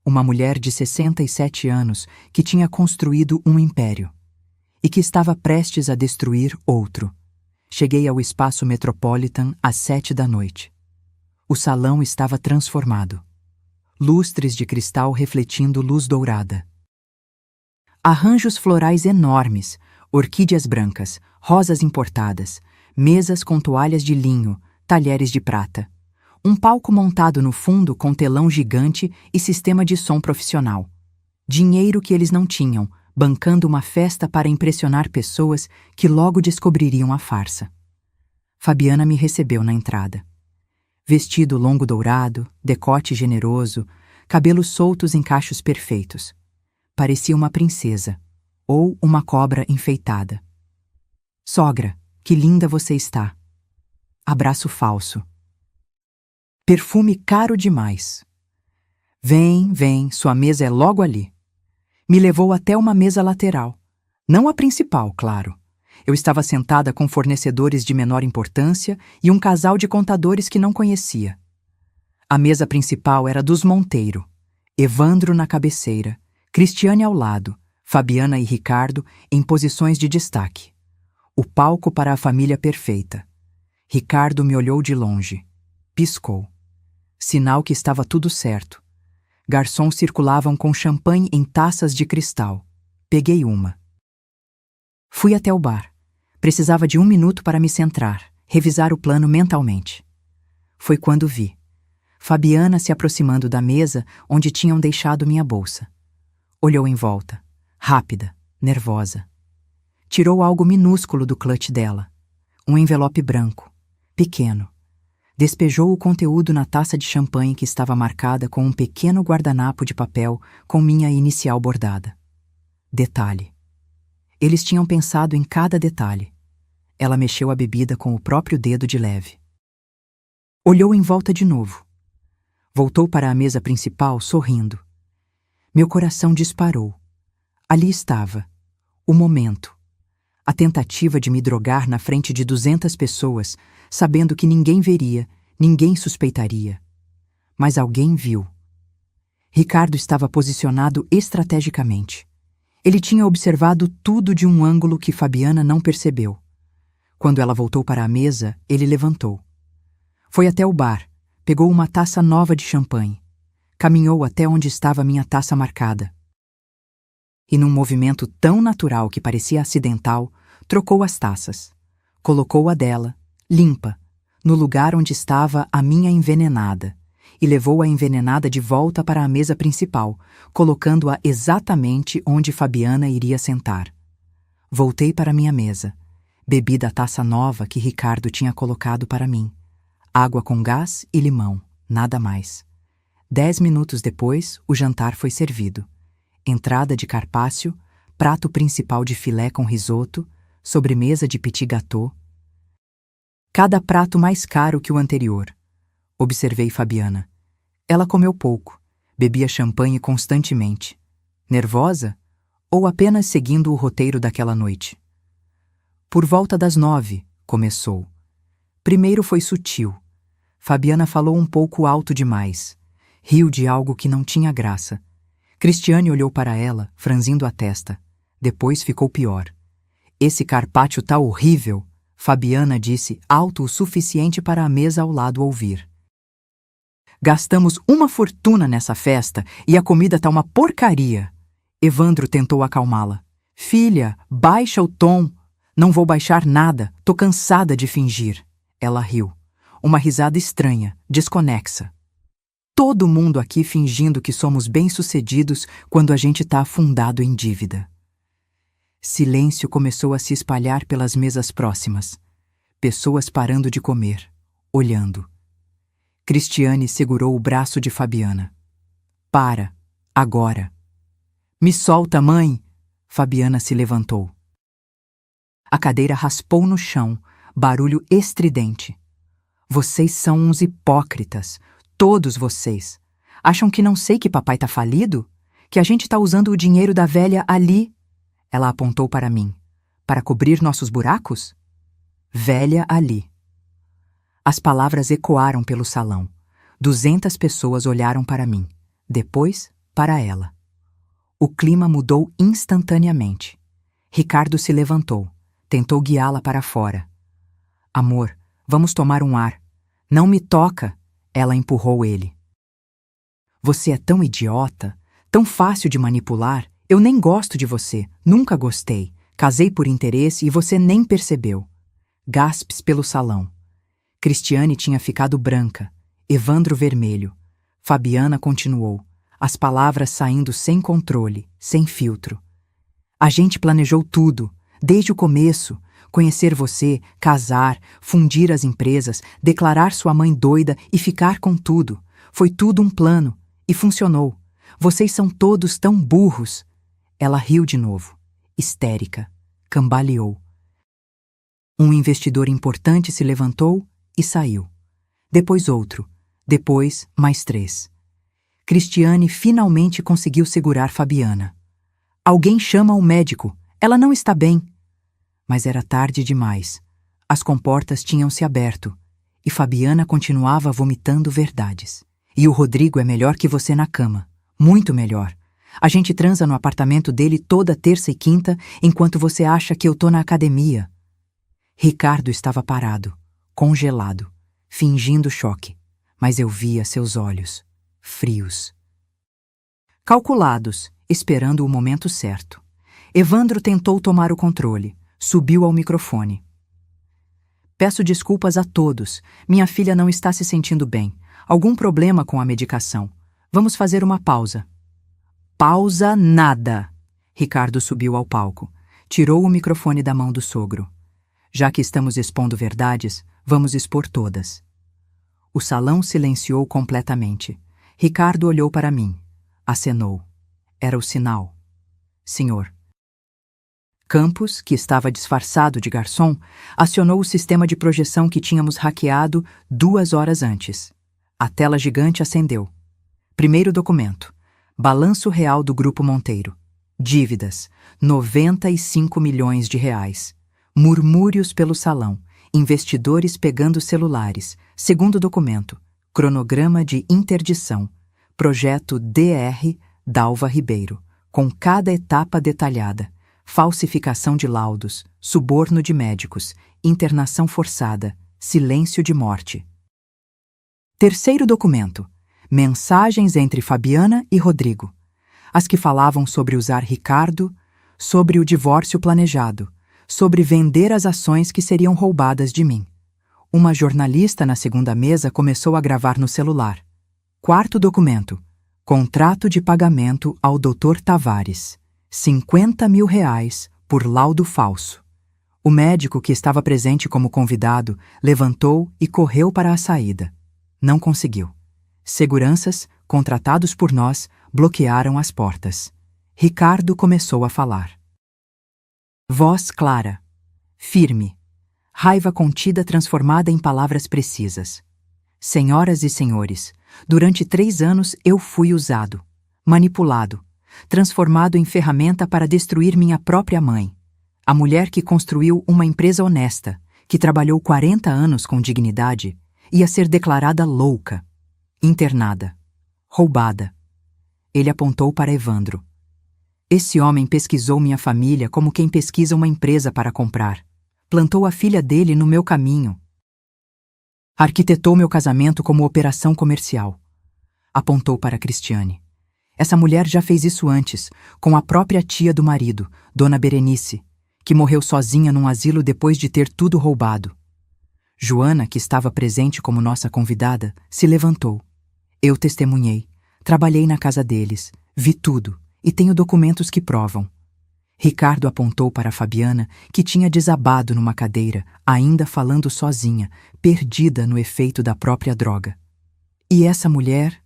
Uma mulher de 67 anos que tinha construído um império. E que estava prestes a destruir outro. Cheguei ao Espaço Metropolitan às 7 da noite. O salão estava transformado. Lustres de cristal refletindo luz dourada. Arranjos florais enormes, orquídeas brancas, rosas importadas, mesas com toalhas de linho, talheres de prata. Um palco montado no fundo com telão gigante e sistema de som profissional. Dinheiro que eles não tinham, bancando uma festa para impressionar pessoas que logo descobririam a farsa. Fabiana me recebeu na entrada. Vestido longo dourado, decote generoso, cabelos soltos em cachos perfeitos. Parecia uma princesa, ou uma cobra enfeitada. Sogra, que linda você está. Abraço falso. Perfume caro demais. Vem, vem, sua mesa é logo ali. Me levou até uma mesa lateral. Não a principal, claro. Eu estava sentada com fornecedores de menor importância e um casal de contadores que não conhecia. A mesa principal era dos Monteiro. Evandro na cabeceira, Cristiane ao lado, Fabiana e Ricardo em posições de destaque. O palco para a família perfeita. Ricardo me olhou de longe. Piscou. Sinal que estava tudo certo. Garçons circulavam com champanhe em taças de cristal. Peguei uma. Fui até o bar. Precisava de 1 minuto para me centrar, revisar o plano mentalmente. Foi quando vi Fabiana se aproximando da mesa onde tinham deixado minha bolsa. Olhou em volta, rápida, nervosa. Tirou algo minúsculo do clutch dela, um envelope branco, pequeno. Despejou o conteúdo na taça de champanhe que estava marcada com um pequeno guardanapo de papel com minha inicial bordada. Detalhe. Eles tinham pensado em cada detalhe. Ela mexeu a bebida com o próprio dedo de leve. Olhou em volta de novo. Voltou para a mesa principal sorrindo. Meu coração disparou. Ali estava. O momento. A tentativa de me drogar na frente de 200 pessoas, sabendo que ninguém veria, ninguém suspeitaria. Mas alguém viu. Ricardo estava posicionado estrategicamente. Ele tinha observado tudo de um ângulo que Fabiana não percebeu. Quando ela voltou para a mesa, ele levantou. Foi até o bar, pegou uma taça nova de champanhe. Caminhou até onde estava minha taça marcada. E num movimento tão natural que parecia acidental, trocou as taças. Colocou a dela, limpa, no lugar onde estava a minha envenenada, e levou a envenenada de volta para a mesa principal, colocando-a exatamente onde Fabiana iria sentar. Voltei para minha mesa. Bebi da taça nova que Ricardo tinha colocado para mim. Água com gás e limão, nada mais. 10 minutos depois, o jantar foi servido. Entrada de carpaccio, prato principal de filé com risoto, sobremesa de petit gâteau. Cada prato mais caro que o anterior. Observei Fabiana. Ela comeu pouco, bebia champanhe constantemente. Nervosa? Ou apenas seguindo o roteiro daquela noite? Por volta das 9, começou. Primeiro foi sutil. Fabiana falou um pouco alto demais. Riu de algo que não tinha graça. Cristiane olhou para ela, franzindo a testa. Depois ficou pior. Esse carpaccio tá horrível, Fabiana disse, alto o suficiente para a mesa ao lado ouvir. Gastamos uma fortuna nessa festa e a comida tá uma porcaria. Evandro tentou acalmá-la. Filha, baixa o tom. Não vou baixar nada, tô cansada de fingir. Ela riu. Uma risada estranha, desconexa. Todo mundo aqui fingindo que somos bem-sucedidos quando a gente tá afundado em dívida. Silêncio começou a se espalhar pelas mesas próximas. Pessoas parando de comer, olhando. Cristiane segurou o braço de Fabiana. Para, agora. Me solta, mãe! Fabiana se levantou. A cadeira raspou no chão, barulho estridente. Vocês são uns hipócritas, todos vocês. Acham que não sei que papai tá falido? Que a gente tá usando o dinheiro da velha ali? Ela apontou para mim. Para cobrir nossos buracos? Velha ali. As palavras ecoaram pelo salão. 200 pessoas olharam para mim. Depois, para ela. O clima mudou instantaneamente. Ricardo se levantou. Tentou guiá-la para fora. Amor, vamos tomar um ar. Não me toca! Ela empurrou ele. Você é tão idiota, tão fácil de manipular. Eu nem gosto de você, nunca gostei. Casei por interesse e você nem percebeu. Gaspes pelo salão. Cristiane tinha ficado branca, Evandro vermelho. Fabiana continuou, as palavras saindo sem controle, sem filtro. A gente planejou tudo, desde o começo. Conhecer você, casar, fundir as empresas, declarar sua mãe doida e ficar com tudo. Foi tudo um plano, e funcionou. Vocês são todos tão burros. Ela riu de novo, histérica, cambaleou. Um investidor importante se levantou e saiu. Depois outro, depois mais 3. Cristiane finalmente conseguiu segurar Fabiana. Alguém chama o médico, ela não está bem. Mas era tarde demais. As comportas tinham se aberto e Fabiana continuava vomitando verdades. E o Rodrigo é melhor que você na cama. Muito melhor. A gente transa no apartamento dele toda terça e quinta, enquanto você acha que eu tô na academia. Ricardo estava parado, congelado, fingindo choque, mas eu via seus olhos, frios. Calculados, esperando o momento certo. Evandro tentou tomar o controle. Subiu ao microfone. Peço desculpas a todos. Minha filha não está se sentindo bem. Algum problema com a medicação. Vamos fazer uma pausa. Pausa nada! Ricardo subiu ao palco. Tirou o microfone da mão do sogro. Já que estamos expondo verdades, vamos expor todas. O salão silenciou completamente. Ricardo olhou para mim. Acenou. Era o sinal. Senhor. Campos, que estava disfarçado de garçom, acionou o sistema de projeção que tínhamos hackeado 2 horas antes. A tela gigante acendeu. Primeiro documento. Balanço real do Grupo Monteiro. Dívidas. 95 milhões de reais. Murmúrios pelo salão. Investidores pegando celulares. Segundo documento. Cronograma de interdição. Projeto DR Dalva Ribeiro. Com cada etapa detalhada. Falsificação de laudos. Suborno de médicos. Internação forçada. Silêncio de morte. Terceiro documento. Mensagens entre Fabiana e Rodrigo. As que falavam sobre usar Ricardo, sobre o divórcio planejado, sobre vender as ações que seriam roubadas de mim. Uma jornalista na segunda mesa começou a gravar no celular. Quarto documento. Contrato de pagamento ao Dr. Tavares. 50 mil reais por laudo falso. O médico que estava presente como convidado levantou e correu para a saída. Não conseguiu. Seguranças, contratados por nós, bloquearam as portas. Ricardo começou a falar. Voz clara, firme, raiva contida transformada em palavras precisas. Senhoras e senhores, durante 3 anos eu fui usado, manipulado, transformado em ferramenta para destruir minha própria mãe. A mulher que construiu uma empresa honesta, que trabalhou 40 anos com dignidade, ia ser declarada louca, internada, roubada. Ele apontou para Evandro. Esse homem pesquisou minha família como quem pesquisa uma empresa para comprar. Plantou a filha dele no meu caminho. Arquitetou meu casamento como operação comercial. Apontou para Cristiane. Essa mulher já fez isso antes, com a própria tia do marido, Dona Berenice, que morreu sozinha num asilo depois de ter tudo roubado. Joana, que estava presente como nossa convidada, se levantou. Eu testemunhei. Trabalhei na casa deles, vi tudo e tenho documentos que provam. Ricardo apontou para Fabiana, que tinha desabado numa cadeira, ainda falando sozinha, perdida no efeito da própria droga. E essa mulher?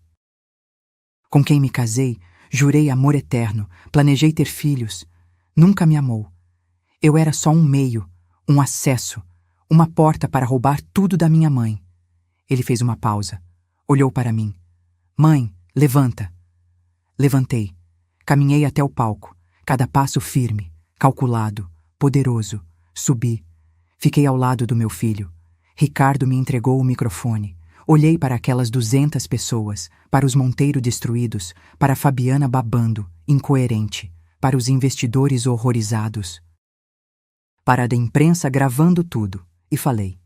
Com quem me casei, jurei amor eterno, planejei ter filhos. Nunca me amou. Eu era só um meio, um acesso, uma porta para roubar tudo da minha mãe. Ele fez uma pausa, olhou para mim. Mãe, levanta. Levantei. Caminhei até o palco, cada passo firme, calculado, poderoso. Subi. Fiquei ao lado do meu filho. Ricardo me entregou o microfone. Olhei para aquelas 200 pessoas, para os Monteiro destruídos, para Fabiana babando, incoerente, para os investidores horrorizados, para a da imprensa gravando tudo, e falei: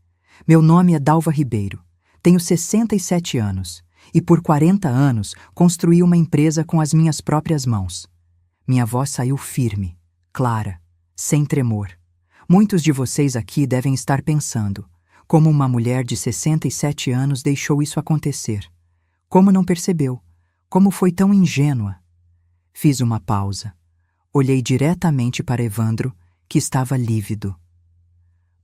meu nome é Dalva Ribeiro, tenho 67 anos, e por 40 anos construí uma empresa com as minhas próprias mãos. Minha voz saiu firme, clara, sem tremor. Muitos de vocês aqui devem estar pensando: como uma mulher de 67 anos deixou isso acontecer? Como não percebeu? Como foi tão ingênua? Fiz uma pausa. Olhei diretamente para Evandro, que estava lívido.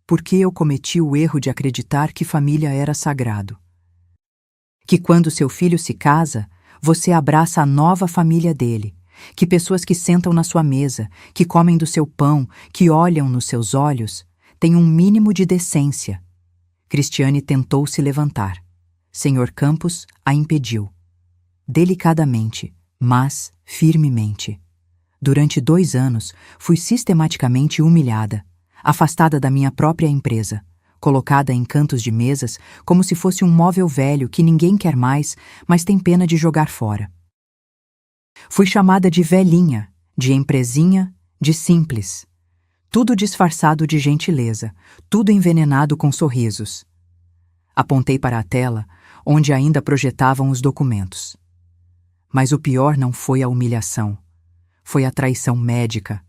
Por que eu cometi o erro de acreditar que família era sagrado? Que quando seu filho se casa, você abraça a nova família dele, que pessoas que sentam na sua mesa, que comem do seu pão, que olham nos seus olhos, têm um mínimo de decência. Cristiane tentou se levantar. Senhor Campos a impediu. Delicadamente, mas firmemente. Durante 2 anos, fui sistematicamente humilhada, afastada da minha própria empresa, colocada em cantos de mesas como se fosse um móvel velho que ninguém quer mais, mas tem pena de jogar fora. Fui chamada de velhinha, de empresinha, de simples. Tudo disfarçado de gentileza, tudo envenenado com sorrisos. Apontei para a tela, onde ainda projetavam os documentos. Mas o pior não foi a humilhação. Foi a traição médica.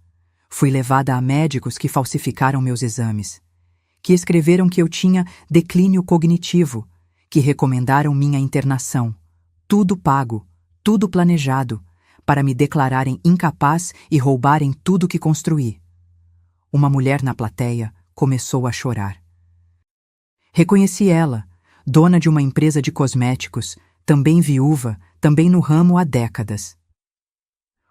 Fui levada a médicos que falsificaram meus exames, que escreveram que eu tinha declínio cognitivo, que recomendaram minha internação. Tudo pago, tudo planejado, para me declararem incapaz e roubarem tudo que construí. Uma mulher na plateia começou a chorar. Reconheci ela, dona de uma empresa de cosméticos, também viúva, também no ramo há décadas.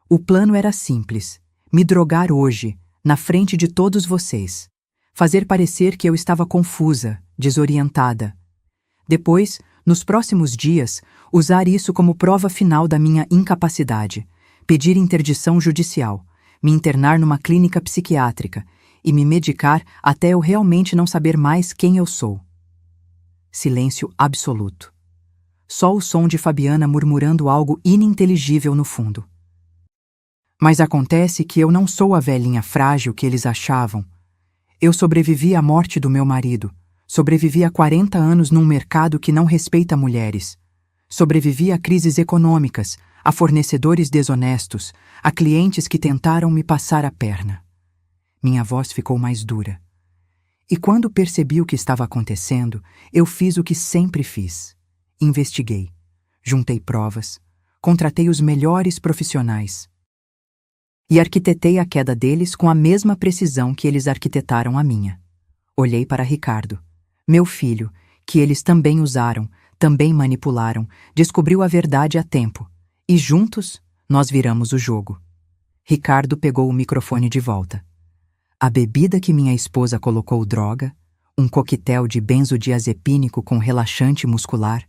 O plano era simples: me drogar hoje, na frente de todos vocês. Fazer parecer que eu estava confusa, desorientada. Depois, nos próximos dias, usar isso como prova final da minha incapacidade, pedir interdição judicial, me internar numa clínica psiquiátrica e me medicar até eu realmente não saber mais quem eu sou. Silêncio absoluto. Só o som de Fabiana murmurando algo ininteligível no fundo. Mas acontece que eu não sou a velhinha frágil que eles achavam. Eu sobrevivi à morte do meu marido. Sobrevivi a 40 anos num mercado que não respeita mulheres. Sobrevivi a crises econômicas, a fornecedores desonestos, a clientes que tentaram me passar a perna. Minha voz ficou mais dura. E quando percebi o que estava acontecendo, eu fiz o que sempre fiz. Investiguei, juntei provas, contratei os melhores profissionais e arquitetei a queda deles com a mesma precisão que eles arquitetaram a minha. Olhei para Ricardo, meu filho, que eles também usaram, também manipularam, descobriu a verdade a tempo, e juntos nós viramos o jogo. Ricardo pegou o microfone de volta. A bebida que minha esposa colocou droga, um coquetel de benzodiazepínico com relaxante muscular,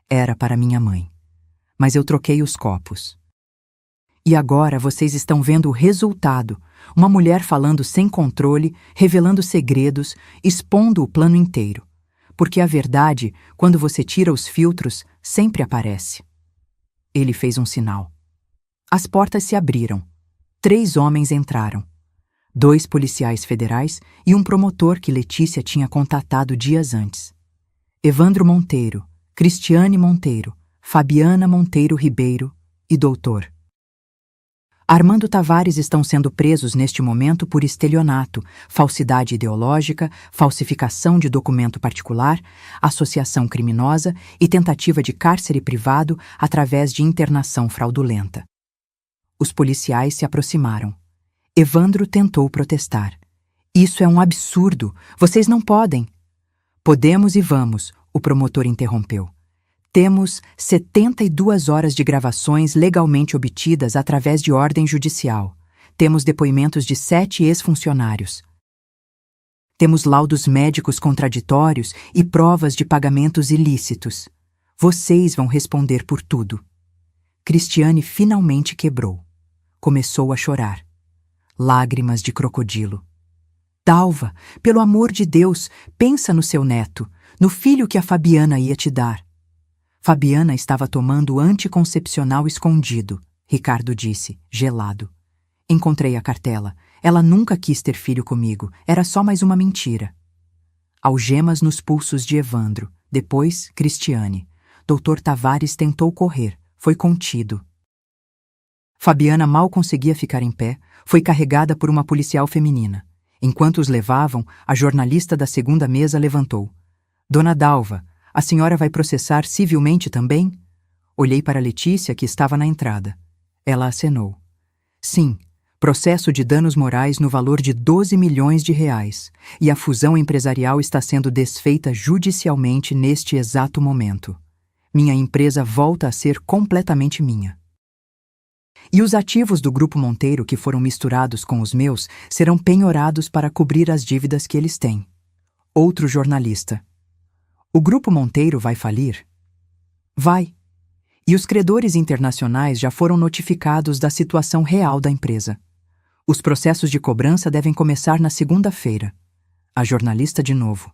era para minha mãe. Mas eu troquei os copos. E agora vocês estão vendo o resultado. Uma mulher falando sem controle, revelando segredos, expondo o plano inteiro. Porque a verdade, quando você tira os filtros, sempre aparece. Ele fez um sinal. As portas se abriram. 3 homens entraram. 2 policiais federais e um promotor que Letícia tinha contatado dias antes. Evandro Monteiro, Cristiane Monteiro, Fabiana Monteiro Ribeiro e Doutor. Armando Tavares estão sendo presos neste momento por estelionato, falsidade ideológica, falsificação de documento particular, associação criminosa e tentativa de cárcere privado através de internação fraudulenta. Os policiais se aproximaram. Evandro tentou protestar. Isso é um absurdo. Vocês não podem. Podemos e vamos, o promotor interrompeu. Temos 72 horas de gravações legalmente obtidas através de ordem judicial. Temos depoimentos de 7 ex-funcionários. Temos laudos médicos contraditórios e provas de pagamentos ilícitos. Vocês vão responder por tudo. Cristiane finalmente quebrou. Começou a chorar. Lágrimas de crocodilo. Dalva, pelo amor de Deus, pensa no seu neto, no filho que a Fabiana ia te dar. Fabiana estava tomando anticoncepcional escondido, Ricardo disse, gelado. Encontrei a cartela. Ela nunca quis ter filho comigo, era só mais uma mentira. Algemas nos pulsos de Evandro, depois Cristiane. Doutor Tavares tentou correr, foi contido. Fabiana mal conseguia ficar em pé, foi carregada por uma policial feminina. Enquanto os levavam, a jornalista da segunda mesa levantou. Dona Dalva, a senhora vai processar civilmente também? Olhei para Letícia, que estava na entrada. Ela acenou. Sim, processo de danos morais no valor de 12 milhões de reais, e a fusão empresarial está sendo desfeita judicialmente neste exato momento. Minha empresa volta a ser completamente minha. E os ativos do Grupo Monteiro que foram misturados com os meus serão penhorados para cobrir as dívidas que eles têm. Outro jornalista. O Grupo Monteiro vai falir? Vai. E os credores internacionais já foram notificados da situação real da empresa. Os processos de cobrança devem começar na segunda-feira. A jornalista de novo.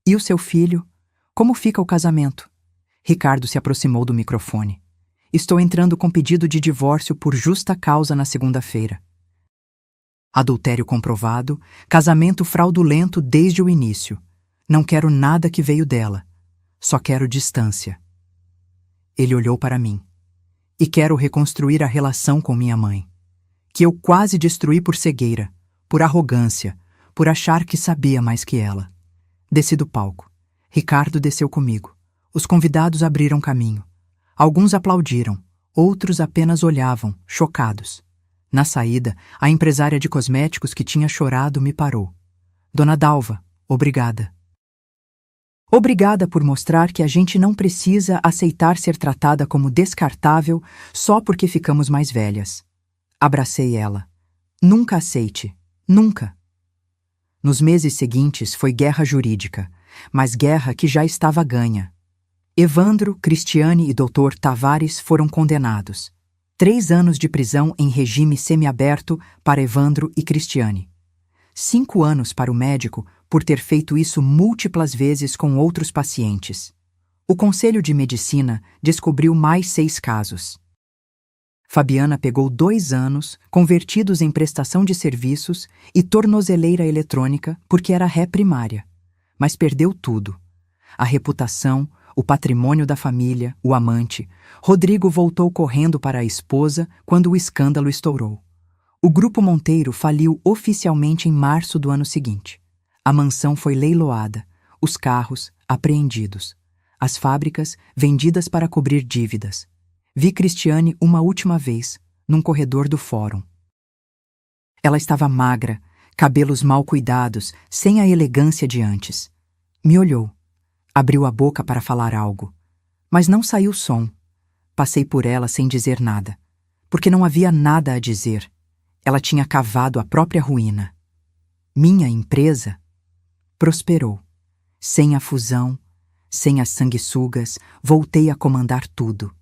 E o seu filho? Como fica o casamento? Ricardo se aproximou do microfone. Estou entrando com pedido de divórcio por justa causa na segunda-feira. Adultério comprovado, casamento fraudulento desde o início. Não quero nada que veio dela. Só quero distância. Ele olhou para mim. E quero reconstruir a relação com minha mãe, que eu quase destruí por cegueira, por arrogância, por achar que sabia mais que ela. Desci do palco. Ricardo desceu comigo. Os convidados abriram caminho. Alguns aplaudiram, outros apenas olhavam, chocados. Na saída, a empresária de cosméticos que tinha chorado me parou. Dona Dalva, obrigada. Obrigada por mostrar que a gente não precisa aceitar ser tratada como descartável só porque ficamos mais velhas. Abracei ela. Nunca aceite. Nunca. Nos meses seguintes foi guerra jurídica, mas guerra que já estava ganha. Evandro, Cristiane e Dr. Tavares foram condenados. 3 anos de prisão em regime semiaberto para Evandro e Cristiane. 5 anos para o médico por ter feito isso múltiplas vezes com outros pacientes. O Conselho de Medicina descobriu mais 6 casos. Fabiana pegou 2 anos, convertidos em prestação de serviços e tornozeleira eletrônica porque era ré primária. Mas perdeu tudo. A reputação, o patrimônio da família, o amante. Rodrigo voltou correndo para a esposa quando o escândalo estourou. O Grupo Monteiro faliu oficialmente em março do ano seguinte. A mansão foi leiloada, os carros apreendidos, as fábricas vendidas para cobrir dívidas. Vi Cristiane uma última vez, num corredor do fórum. Ela estava magra, cabelos mal cuidados, sem a elegância de antes. Me olhou. Abriu a boca para falar algo. Mas não saiu som. Passei por ela sem dizer nada, porque não havia nada a dizer. Ela tinha cavado a própria ruína. Minha empresa prosperou. Sem a fusão, sem as sanguessugas, voltei a comandar tudo.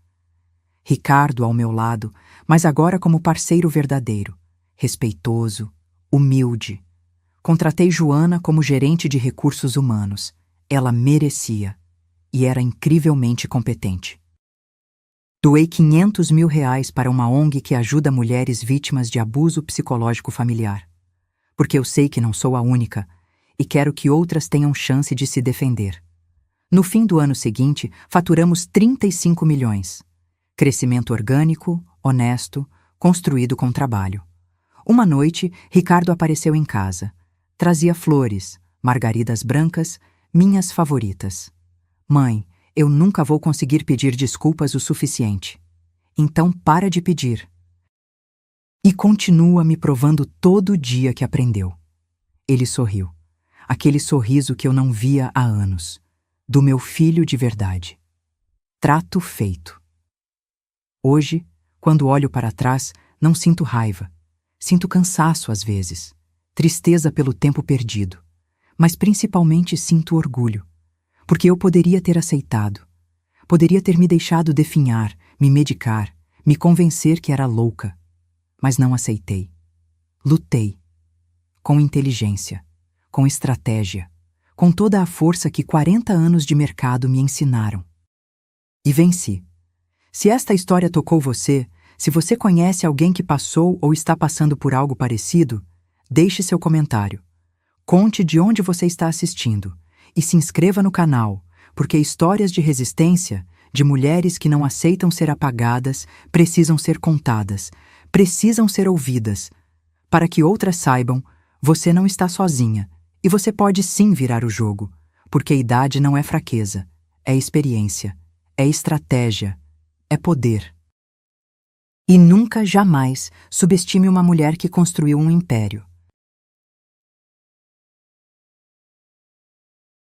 Ricardo ao meu lado, mas agora como parceiro verdadeiro, respeitoso, humilde. Contratei Joana como gerente de recursos humanos. Ela merecia e era incrivelmente competente. Doei R$500 mil para uma ONG que ajuda mulheres vítimas de abuso psicológico familiar, porque eu sei que não sou a única e quero que outras tenham chance de se defender. No fim do ano seguinte, faturamos 35 milhões. Crescimento orgânico, honesto, construído com trabalho. Uma noite, Ricardo apareceu em casa. Trazia flores, margaridas brancas, minhas favoritas. Mãe, eu nunca vou conseguir pedir desculpas o suficiente. Então para de pedir. E continua me provando todo dia que aprendeu. Ele sorriu. Aquele sorriso que eu não via há anos. Do meu filho de verdade. Trato feito. Hoje, quando olho para trás, não sinto raiva. Sinto cansaço às vezes, tristeza pelo tempo perdido, mas principalmente sinto orgulho, porque eu poderia ter aceitado, poderia ter me deixado definhar, me medicar, me convencer que era louca, mas não aceitei. Lutei, com inteligência, com estratégia, com toda a força que 40 anos de mercado me ensinaram. E venci. Se esta história tocou você, se você conhece alguém que passou ou está passando por algo parecido, deixe seu comentário. Conte de onde você está assistindo e se inscreva no canal, porque histórias de resistência, de mulheres que não aceitam ser apagadas, precisam ser contadas, precisam ser ouvidas. Para que outras saibam, você não está sozinha e você pode sim virar o jogo, porque a idade não é fraqueza, é experiência, é estratégia, é poder. E nunca, jamais, subestime uma mulher que construiu um império.